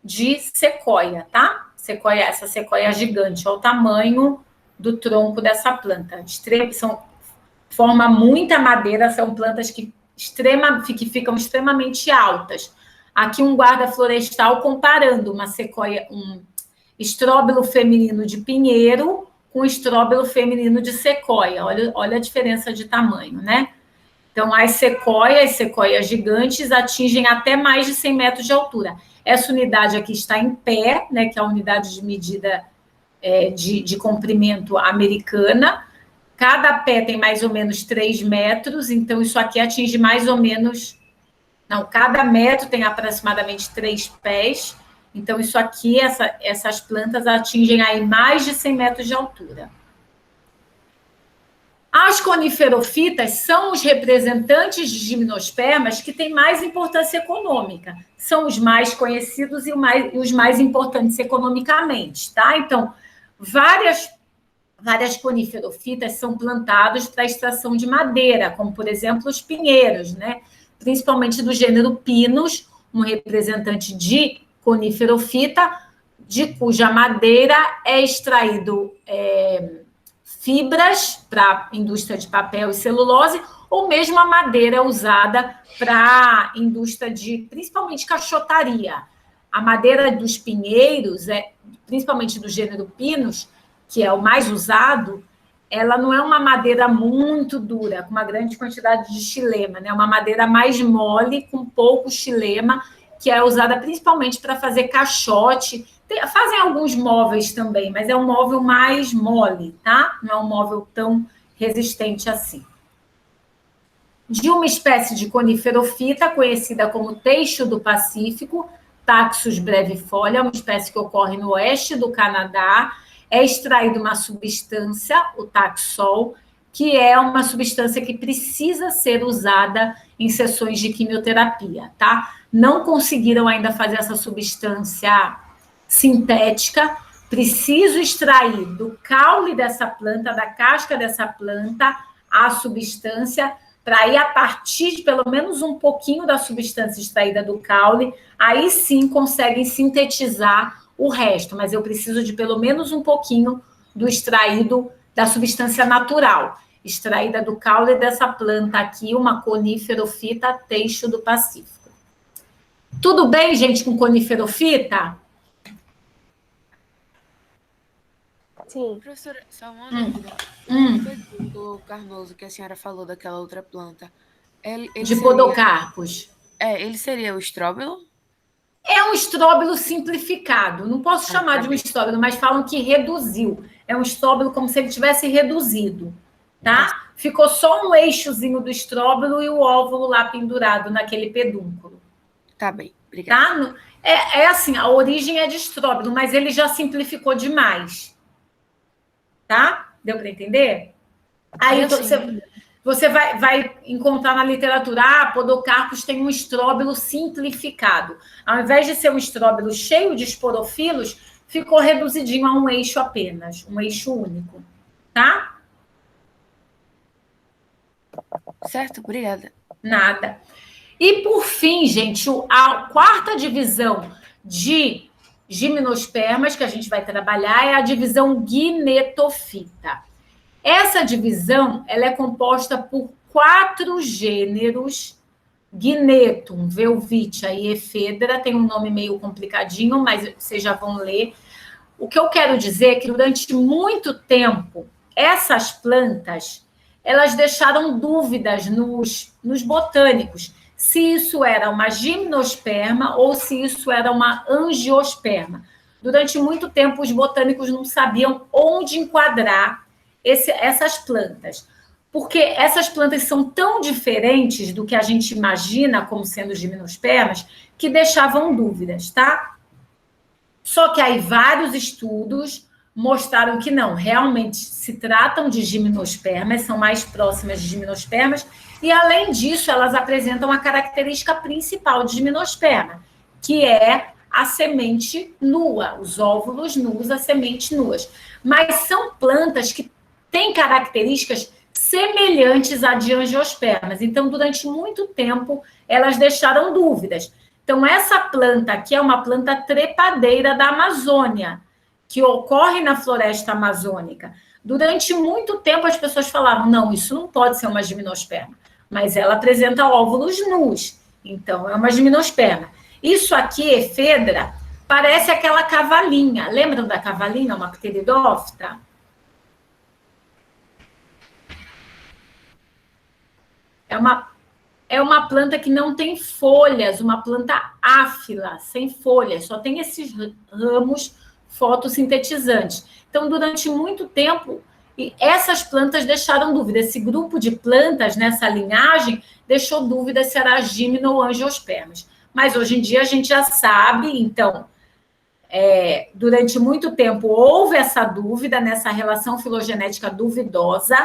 de sequoia, tá? Sequoia, essa sequoia gigante, olha o tamanho do tronco dessa planta. Forma muita madeira, são plantas que ficam extremamente altas. Aqui um guarda florestal comparando uma sequoia, um estróbilo feminino de pinheiro com estróbilo feminino de sequoia. Olha a diferença de tamanho, né? Então, as sequoias gigantes, atingem até mais de 100 metros de altura. Essa unidade aqui está em pé, né, que é a unidade de medida de comprimento americana. Cada pé tem mais ou menos 3 metros, então isso aqui atinge mais ou menos... Não, cada metro tem aproximadamente 3 pés, então isso aqui, essas plantas atingem aí mais de 100 metros de altura. As coniferofitas são os representantes de gimnospermas que têm mais importância econômica. São os mais conhecidos e os mais importantes economicamente, tá? Então, várias coniferofitas são plantadas para a extração de madeira, como, por exemplo, os pinheiros, né? Principalmente do gênero Pinus, um representante de coniferofita, de cuja madeira é extraído fibras para a indústria de papel e celulose, ou mesmo a madeira usada para a indústria de, principalmente, caixotaria. A madeira dos pinheiros, principalmente do gênero Pinus, que é o mais usado, ela não é uma madeira muito dura, com uma grande quantidade de xilema, né? É uma madeira mais mole, com pouco xilema, que é usada principalmente para fazer caixote. Fazem alguns móveis também, mas é um móvel mais mole, tá? Não é um móvel tão resistente assim. De uma espécie de coniferofita, conhecida como teixo do Pacífico, Taxus brevifolia, uma espécie que ocorre no oeste do Canadá, é extraída uma substância, o taxol, que é uma substância que precisa ser usada em sessões de quimioterapia, tá? Não conseguiram ainda fazer essa substância sintética, preciso extrair do caule dessa planta, da casca dessa planta, a substância, para aí, a partir de pelo menos um pouquinho da substância extraída do caule, aí sim conseguem sintetizar o resto, mas eu preciso de pelo menos um pouquinho do extraído da substância natural, extraída do caule dessa planta aqui, uma coniferofita teixo do Pacífico. Tudo bem, gente, com coniferofita?
Sim.
Professora, só uma dúvida. O carnoso que a senhora falou daquela outra planta, ele
De
seria...
podocarpos.
ele seria o estróbilo?
É um estróbilo simplificado. Não posso chamar de um estróbilo, mas falam que reduziu. É um estróbilo como se ele tivesse reduzido, tá? Ficou só um eixozinho do estróbilo e o óvulo lá pendurado naquele pedúnculo.
Tá bem, obrigada.
Tá? Assim, a origem é de estróbilo, mas ele já simplificou demais. Tá? Deu para entender? Aí você vai encontrar na literatura, podocarpos tem um estróbilo simplificado. Ao invés de ser um estróbilo cheio de esporofilos, ficou reduzidinho a um eixo apenas, um eixo único. Tá?
Certo, obrigada.
Nada. E, por fim, gente, a quarta divisão de gimnospermas que a gente vai trabalhar é a divisão gnetofita. Essa divisão ela é composta por 4 gêneros, Gnetum, Velvitia e Ephedra, tem um nome meio complicadinho, mas vocês já vão ler. O que eu quero dizer é que durante muito tempo, essas plantas, elas deixaram dúvidas nos botânicos, se isso era uma gimnosperma ou se isso era uma angiosperma. Durante muito tempo, os botânicos não sabiam onde enquadrar essas plantas, porque essas plantas são tão diferentes do que a gente imagina como sendo gimnospermas, que deixavam dúvidas, tá? Só que aí vários estudos mostraram que não, realmente se tratam de gimnospermas, são mais próximas de gimnospermas, e além disso, elas apresentam a característica principal de gimnosperma, que é a semente nua, os óvulos nus, a semente nuas. Mas são plantas que têm características semelhantes à de angiospermas. Então, durante muito tempo, elas deixaram dúvidas. Então, essa planta aqui é uma planta trepadeira da Amazônia, que ocorre na floresta amazônica. Durante muito tempo, as pessoas falavam, não, isso não pode ser uma gimnosperma, mas ela apresenta óvulos nus, então é uma gimnosperma. Isso aqui, efedra, parece aquela cavalinha. Lembram da cavalinha, uma pteridófita? É uma planta que não tem folhas, uma planta áfila, sem folhas, só tem esses ramos fotossintetizantes. Então, durante muito tempo, essas plantas deixaram dúvida. Esse grupo de plantas nessa linhagem deixou dúvida se era gimno ou angiospermas. Mas hoje em dia a gente já sabe, então, durante muito tempo houve essa dúvida nessa relação filogenética duvidosa.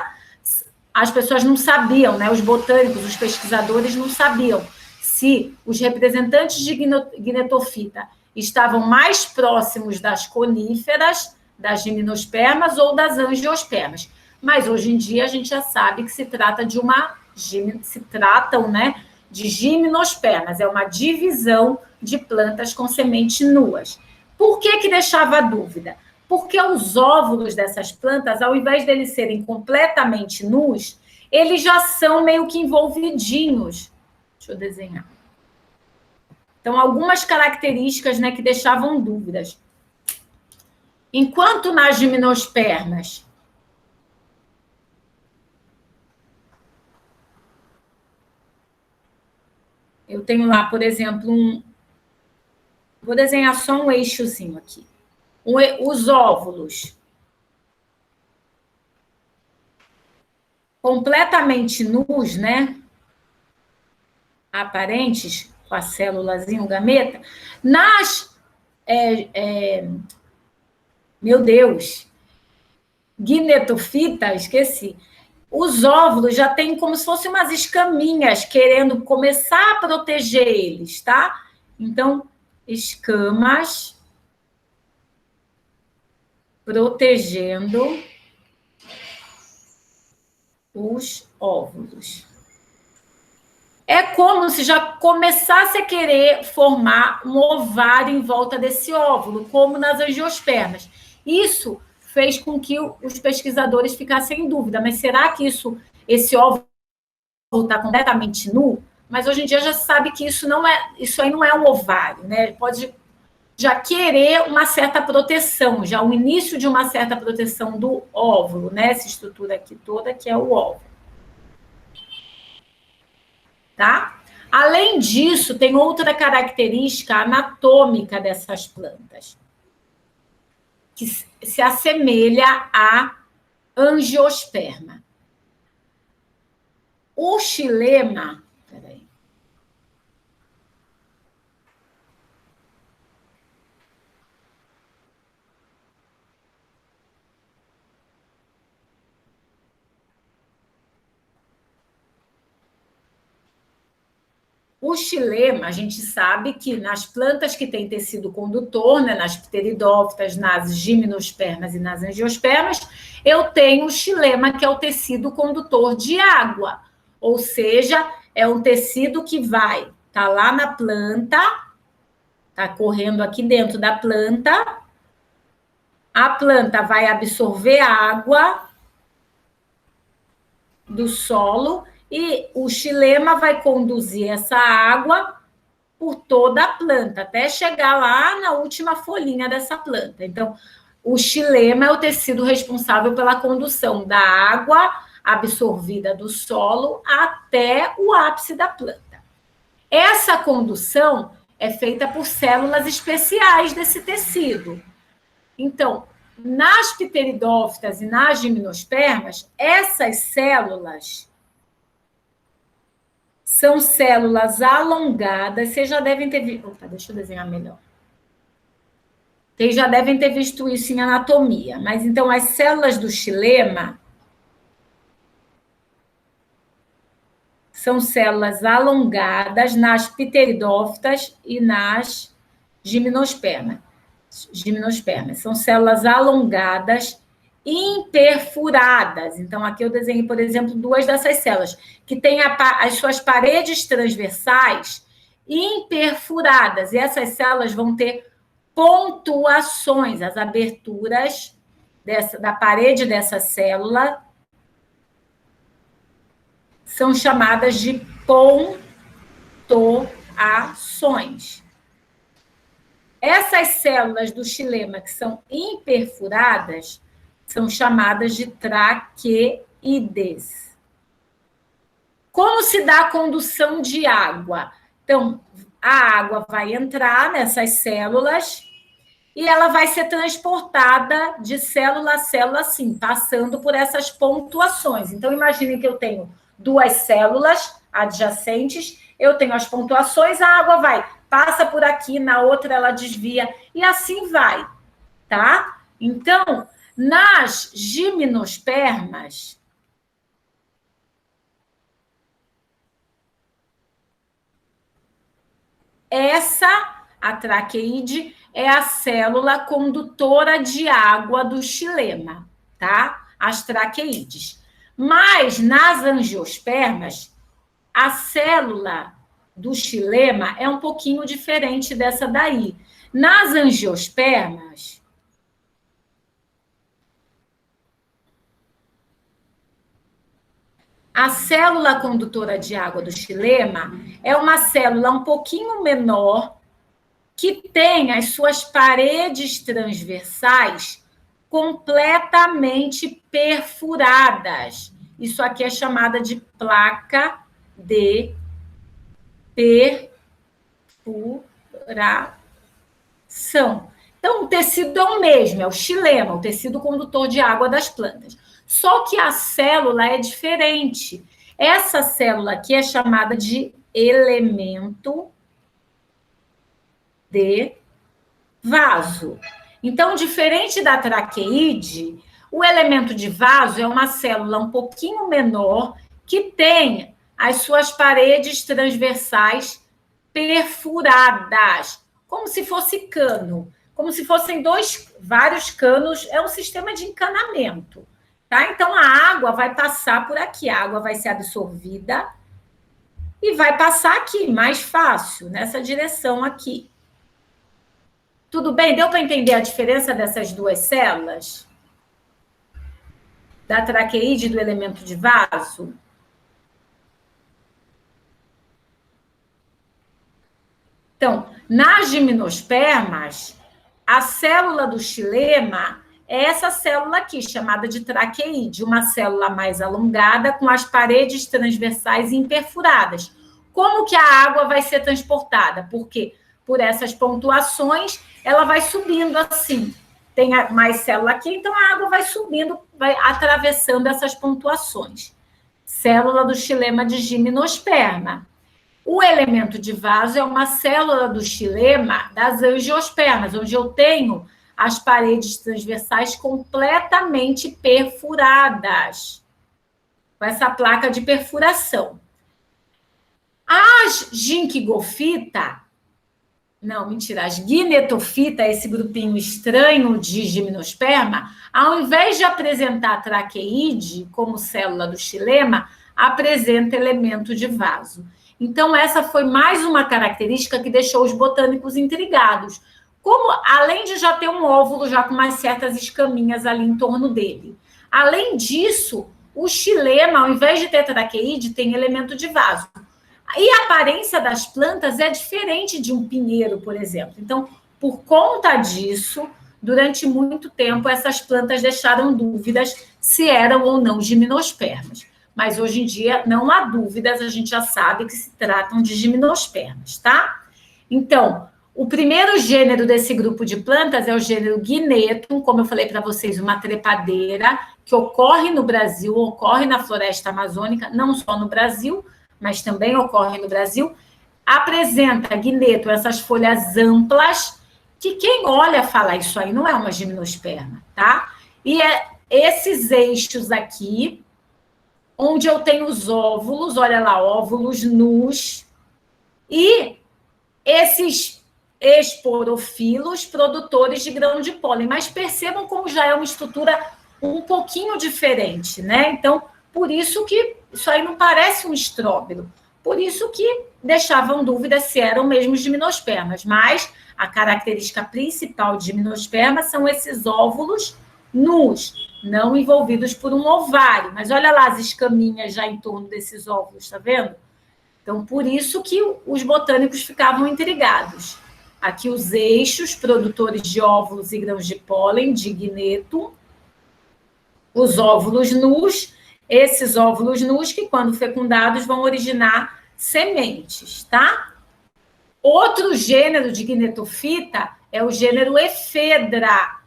As pessoas não sabiam, né? Os botânicos, os pesquisadores não sabiam se os representantes de gnetofita estavam mais próximos das coníferas, das gimnospermas ou das angiospermas. Mas hoje em dia a gente já sabe que se tratam, né, de gimnospermas, é uma divisão de plantas com semente nuas. Por que deixava dúvida? Porque os óvulos dessas plantas, ao invés deles serem completamente nus, eles já são meio que envolvidinhos. Deixa eu desenhar. Então, algumas características, né, que deixavam dúvidas. Enquanto nas gimnospermas, eu tenho lá, por exemplo, vou desenhar só um eixozinho aqui. Os óvulos completamente nus, né? Aparentes, com a célulazinha, o gameta. Meu Deus! Gnetofita, esqueci. Os óvulos já têm como se fossem umas escaminhas querendo começar a proteger eles, tá? Então, escamas protegendo os óvulos. É como se já começasse a querer formar um ovário em volta desse óvulo, como nas angiospermas. Isso fez com que os pesquisadores ficassem em dúvida, mas será que esse óvulo está completamente nu? Mas hoje em dia já se sabe que isso aí não é um ovário, né? Ele pode já querer uma certa proteção, já o início de uma certa proteção do óvulo, né? Essa estrutura aqui toda que é o óvulo. Tá? Além disso, tem outra característica anatômica dessas plantas, que se assemelha à angiosperma. O xilema... Peraí. O xilema, a gente sabe que nas plantas que têm tecido condutor, né, nas pteridófitas, nas gimnospermas e nas angiospermas, eu tenho o xilema, que é o tecido condutor de água. Ou seja, é um tecido que vai estar lá na planta, está correndo aqui dentro da planta, a planta vai absorver a água do solo e o xilema vai conduzir essa água por toda a planta, até chegar lá na última folhinha dessa planta. Então, o xilema é o tecido responsável pela condução da água absorvida do solo até o ápice da planta. Essa condução é feita por células especiais desse tecido. Então, nas pteridófitas e nas gimnospermas, essas células são células alongadas. Vocês já devem ter visto... Opa, deixa eu desenhar melhor. Vocês já devem ter visto isso em anatomia. Mas, então, as células do xilema são células alongadas nas pteridófitas e nas gimnospermas. São células alongadas imperfuradas. Então, aqui eu desenhei, por exemplo, duas dessas células, que têm as suas paredes transversais imperfuradas. E essas células vão ter pontuações, as aberturas da parede dessa célula são chamadas de pontuações. Essas células do xilema que são imperfuradas são chamadas de traqueídes. Como se dá a condução de água? Então, a água vai entrar nessas células e ela vai ser transportada de célula a célula, assim, passando por essas pontuações. Então, imaginem que eu tenho duas células adjacentes, eu tenho as pontuações, a água passa por aqui, na outra ela desvia, e assim vai, tá? Então, nas gimnospermas, a traqueíde, é a célula condutora de água do xilema, tá? As traqueídes. Mas, nas angiospermas, a célula do xilema é um pouquinho diferente dessa daí. Nas angiospermas, a célula condutora de água do xilema é uma célula um pouquinho menor que tem as suas paredes transversais completamente perfuradas. Isso aqui é chamada de placa de perfuração. Então, o tecido é o mesmo, é o xilema, o tecido condutor de água das plantas. Só que a célula é diferente. Essa célula aqui é chamada de elemento de vaso. Então, diferente da traqueíde, o elemento de vaso é uma célula um pouquinho menor que tem as suas paredes transversais perfuradas, como se fosse cano, como se fossem vários canos, é um sistema de encanamento, tá? Então, a água vai passar por aqui, a água vai ser absorvida e vai passar aqui, mais fácil, nessa direção aqui. Tudo bem? Deu para entender a diferença dessas duas células? Da traqueíde e do elemento de vaso? Então, nas gimnospermas, a célula do xilema é essa célula aqui, chamada de traqueíde, uma célula mais alongada com as paredes transversais imperfuradas. Como que a água vai ser transportada? Porque por essas pontuações, ela vai subindo assim. Tem mais célula aqui, então a água vai subindo, vai atravessando essas pontuações. Célula do xilema de gimnosperma. O elemento de vaso é uma célula do xilema das angiospermas, onde eu tenho as paredes transversais completamente perfuradas, com essa placa de perfuração. As ginquigofita, não, mentira, as gnetofita, esse grupinho estranho de gimnosperma, ao invés de apresentar traqueíde como célula do xilema, apresenta elemento de vaso. Então, essa foi mais uma característica que deixou os botânicos intrigados. Como, além de já ter um óvulo já com umas certas escaminhas ali em torno dele. Além disso, o xilema, ao invés de ter traqueíde, tem elemento de vaso. E a aparência das plantas é diferente de um pinheiro, por exemplo. Então, por conta disso, durante muito tempo, essas plantas deixaram dúvidas se eram ou não gimnospermas. Mas hoje em dia não há dúvidas, a gente já sabe que se tratam de gimnospermas, tá? Então, o primeiro gênero desse grupo de plantas é o gênero Gnetum, como eu falei para vocês, uma trepadeira que ocorre no Brasil, ocorre na floresta amazônica, não só no Brasil, mas também ocorre no Brasil. Apresenta, Gnetum, essas folhas amplas, que quem olha fala, isso aí não é uma gimnosperma, tá? E esses eixos aqui, onde eu tenho os óvulos, olha lá, óvulos nus, e esses esporofilos produtores de grão de pólen. Mas percebam como já é uma estrutura um pouquinho diferente, né? Então, por isso que isso aí não parece um estróbilo. Por isso que deixavam dúvida se eram mesmo gimnospermas. Mas a característica principal de gimnosperma são esses óvulos nus, não envolvidos por um ovário. Mas olha lá as escaminhas já em torno desses óvulos, tá vendo? Então, por isso que os botânicos ficavam intrigados. Aqui os eixos produtores de óvulos e grãos de pólen, de Gnetum, os óvulos nus, esses óvulos nus que, quando fecundados, vão originar sementes, tá? Outro gênero de gnetofita é o gênero Ephedra,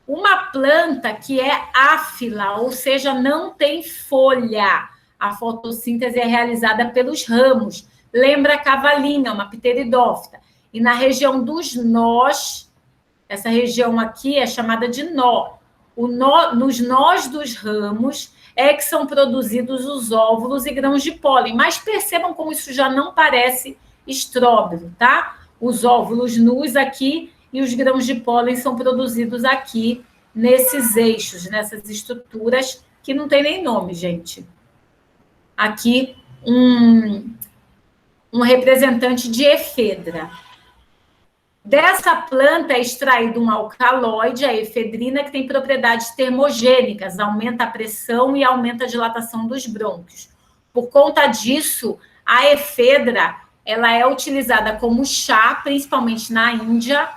uma planta que é áfila, ou seja, não tem folha. A fotossíntese é realizada pelos ramos. Lembra a cavalinha, uma pteridófita. E na região dos nós, essa região aqui é chamada de nó. Nos nós dos ramos é que são produzidos os óvulos e grãos de pólen. Mas percebam como isso já não parece estróbilo, tá? Os óvulos nus aqui e os grãos de pólen são produzidos aqui nesses eixos, nessas estruturas que não tem nem nome, gente. Aqui um representante de Ephedra. Dessa planta é extraído um alcaloide, a efedrina, que tem propriedades termogênicas, aumenta a pressão e aumenta a dilatação dos brônquios. Por conta disso, a efedra ela é utilizada como chá, principalmente na Índia,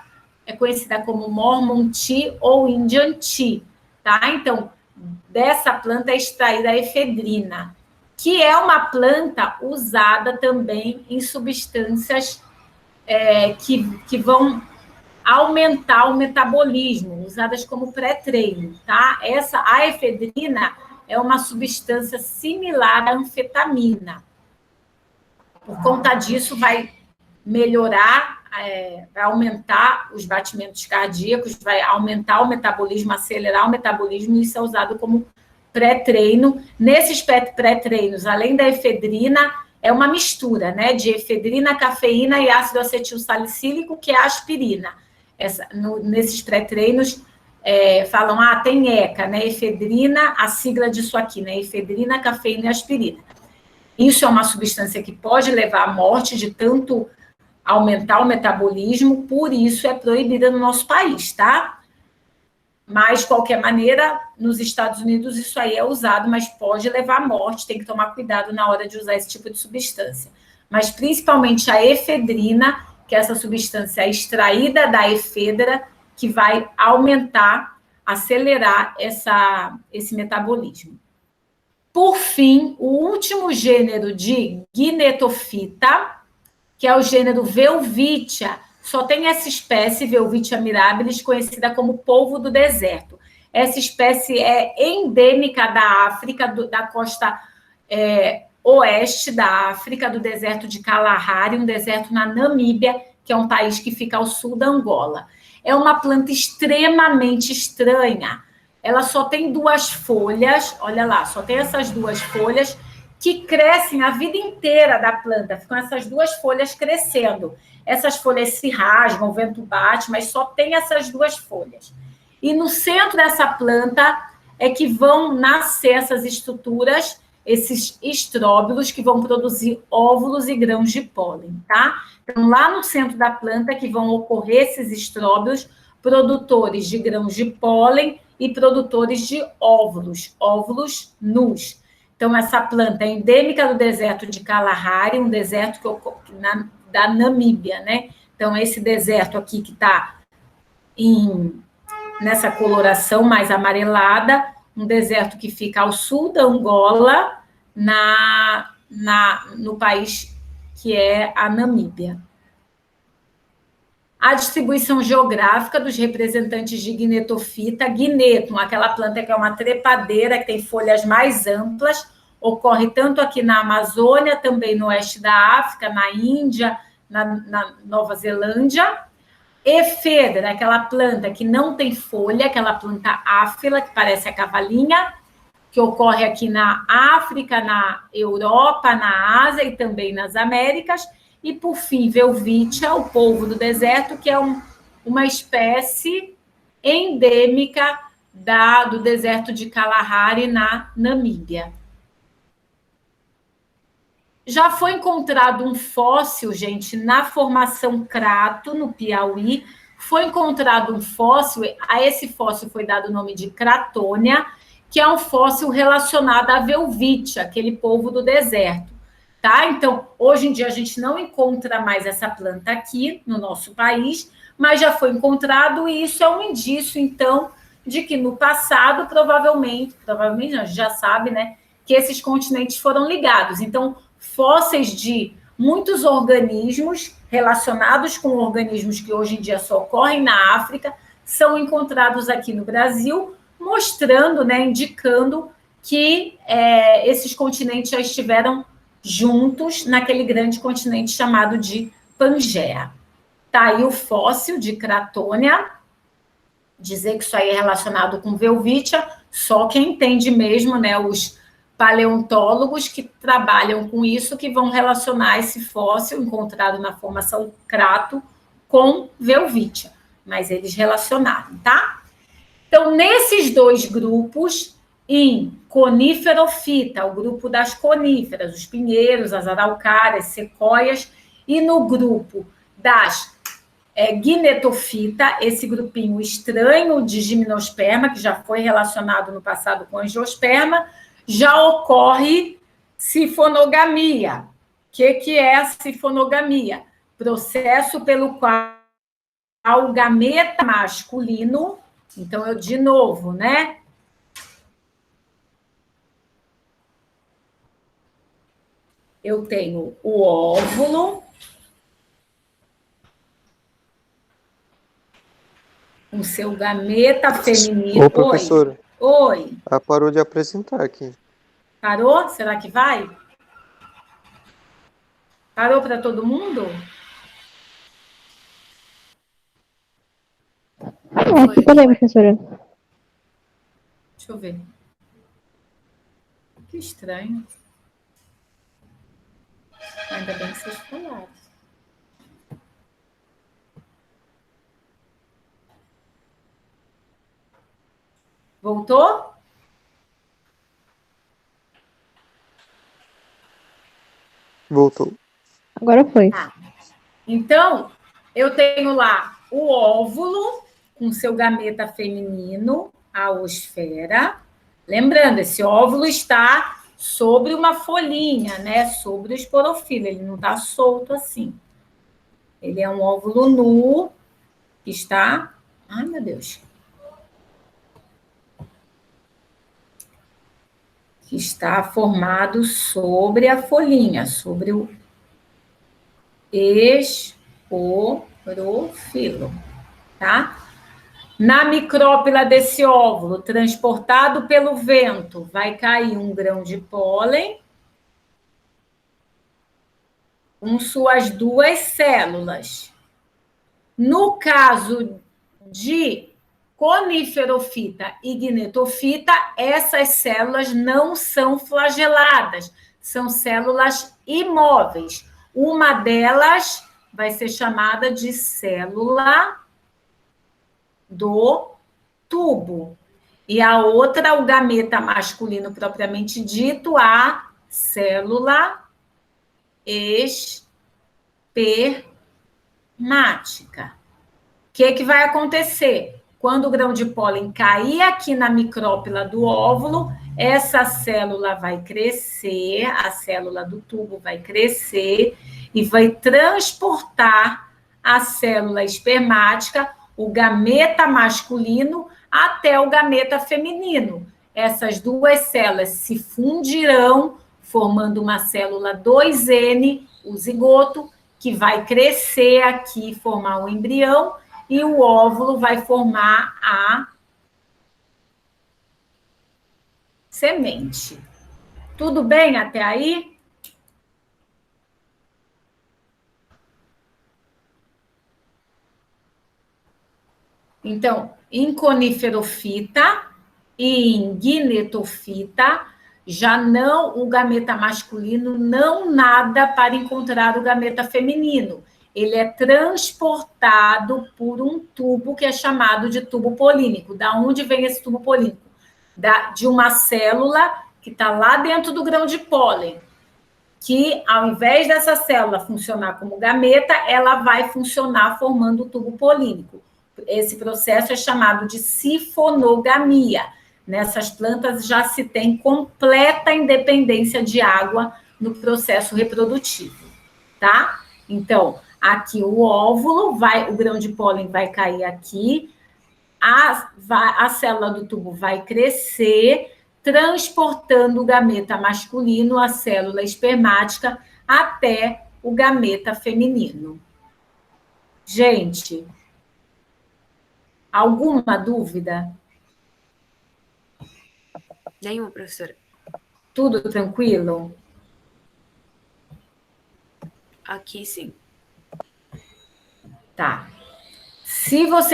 é conhecida como Mormon Tea ou Indian Tea, tá? Então, dessa planta é extraída a efedrina, que é uma planta usada também em substâncias que vão aumentar o metabolismo, usadas como pré-treino, tá? A efedrina é uma substância similar à anfetamina. Por conta disso, vai melhorar, vai aumentar os batimentos cardíacos, vai aumentar o metabolismo, acelerar o metabolismo, e isso é usado como pré-treino. Nesses pré-treinos, além da efedrina, é uma mistura, né, de efedrina, cafeína e ácido acetil salicílico, que é a aspirina. Nesses pré-treinos, falam, tem ECA, né, efedrina, a sigla disso aqui, né, efedrina, cafeína e aspirina. Isso é uma substância que pode levar à morte de tanto aumentar o metabolismo, por isso é proibida no nosso país, tá? Mas, de qualquer maneira, nos Estados Unidos isso aí é usado, mas pode levar à morte, tem que tomar cuidado na hora de usar esse tipo de substância. Mas, principalmente, a efedrina, que é essa substância extraída da efedra, que vai aumentar, acelerar esse metabolismo. Por fim, o último gênero de gnetofita, que é o gênero Welwitschia, só tem essa espécie, Welwitschia mirabilis, conhecida como polvo do deserto. Essa espécie é endêmica da África, da costa oeste da África, do deserto de Kalahari, um deserto na Namíbia, que é um país que fica ao sul da Angola. É uma planta extremamente estranha. Ela só tem 2 folhas, olha lá, só tem essas 2 folhas que crescem a vida inteira da planta, ficam essas 2 folhas crescendo. Essas folhas se rasgam, o vento bate, mas só tem essas 2 folhas. E no centro dessa planta é que vão nascer essas estruturas, esses estróbilos, que vão produzir óvulos e grãos de pólen, tá? Então, lá no centro da planta é que vão ocorrer esses estróbilos, produtores de grãos de pólen e produtores de óvulos nus. Então, essa planta é endêmica do deserto de Kalahari, um deserto da Namíbia, né? Então, esse deserto aqui que está nessa coloração mais amarelada, um deserto que fica ao sul da Angola, no país que é a Namíbia. A distribuição geográfica dos representantes de gnetofita, Gnetum, aquela planta que é uma trepadeira, que tem folhas mais amplas, ocorre tanto aqui na Amazônia, também no oeste da África, na Índia, na Nova Zelândia. Ephedra, aquela planta que não tem folha, aquela planta áfila, que parece a cavalinha, que ocorre aqui na África, na Europa, na Ásia e também nas Américas. E, por fim, Welwitschia, o polvo do deserto, que é uma espécie endêmica do deserto de Kalahari, na Namíbia. Já foi encontrado um fóssil, gente, na formação Crato, no Piauí. Foi encontrado um fóssil, a esse fóssil foi dado o nome de Cratônia, que é um fóssil relacionado à Welwitschia, aquele polvo do deserto. Tá? Então, hoje em dia a gente não encontra mais essa planta aqui no nosso país, mas já foi encontrado e isso é um indício, então, de que no passado, provavelmente a gente já sabe, né, que esses continentes foram ligados. Então, fósseis de muitos organismos relacionados com organismos que hoje em dia só ocorrem na África são encontrados aqui no Brasil, mostrando, né, indicando que esses continentes já estiveram juntos naquele grande continente chamado de Pangeia. Tá aí o fóssil de Cratônia. Dizer que isso aí é relacionado com Welwitschia, só quem entende mesmo, né, os paleontólogos que trabalham com isso, que vão relacionar esse fóssil encontrado na formação Crato com Welwitschia, mas eles relacionaram, tá? Então, nesses dois grupos, em coníferofita, o grupo das coníferas, os pinheiros, as araucárias, sequoias, e no grupo das gnetofita, esse grupinho estranho de gimnosperma, que já foi relacionado no passado com angiosperma, já ocorre sifonogamia. O que é a sifonogamia? Processo pelo qual o gameta masculino, então eu de novo, né? Eu tenho o óvulo, com seu gameta feminino.
Ô, professora.
Oi.
Ela parou de apresentar aqui.
Parou? Será que vai? Parou para todo mundo?
Parei, professora.
Deixa eu ver. Que estranho. Ainda bem que vocês falaram. Voltou?
Voltou.
Agora foi.
Então, eu tenho lá o óvulo com seu gameta feminino, a oosfera. Lembrando, esse óvulo está sobre uma folhinha, né? Sobre o esporofila, ele não está solto assim. Ele é um óvulo nu que está... Ai, meu Deus. Que está formado sobre a folhinha, sobre o esporofilo, tá? Na micrópila desse óvulo, transportado pelo vento, vai cair um grão de pólen com suas duas células. No caso de coníferofita e gnetofita, essas células não são flageladas, são células imóveis. Uma delas vai ser chamada de célula do tubo. E a outra, o gameta masculino propriamente dito, a célula espermática. O que vai acontecer? Quando o grão de pólen cair aqui na micrópila do óvulo, essa célula vai crescer, a célula do tubo vai crescer e vai transportar a célula espermática, o gameta masculino, até o gameta feminino. Essas duas células se fundirão, formando uma célula 2N, o zigoto, que vai crescer aqui e formar um embrião, e o óvulo vai formar a semente. Tudo bem até aí? Então, em coníferofita e em gnetofita, já não, o gameta masculino não nada para encontrar o gameta feminino. ele é transportado por um tubo que é chamado de tubo polínico. Da onde vem esse tubo polínico? De uma célula que está lá dentro do grão de pólen, que ao invés dessa célula funcionar como gameta, ela vai funcionar formando o tubo polínico. Esse processo é chamado de sifonogamia. Nessas plantas já se tem completa independência de água no processo reprodutivo, tá? Então, aqui o óvulo, o grão de pólen vai cair aqui, a célula do tubo vai crescer, transportando o gameta masculino, a célula espermática, até o gameta feminino. Gente, alguma dúvida?
Nenhuma, professora.
Tudo tranquilo?
Aqui sim.
Tá. Se você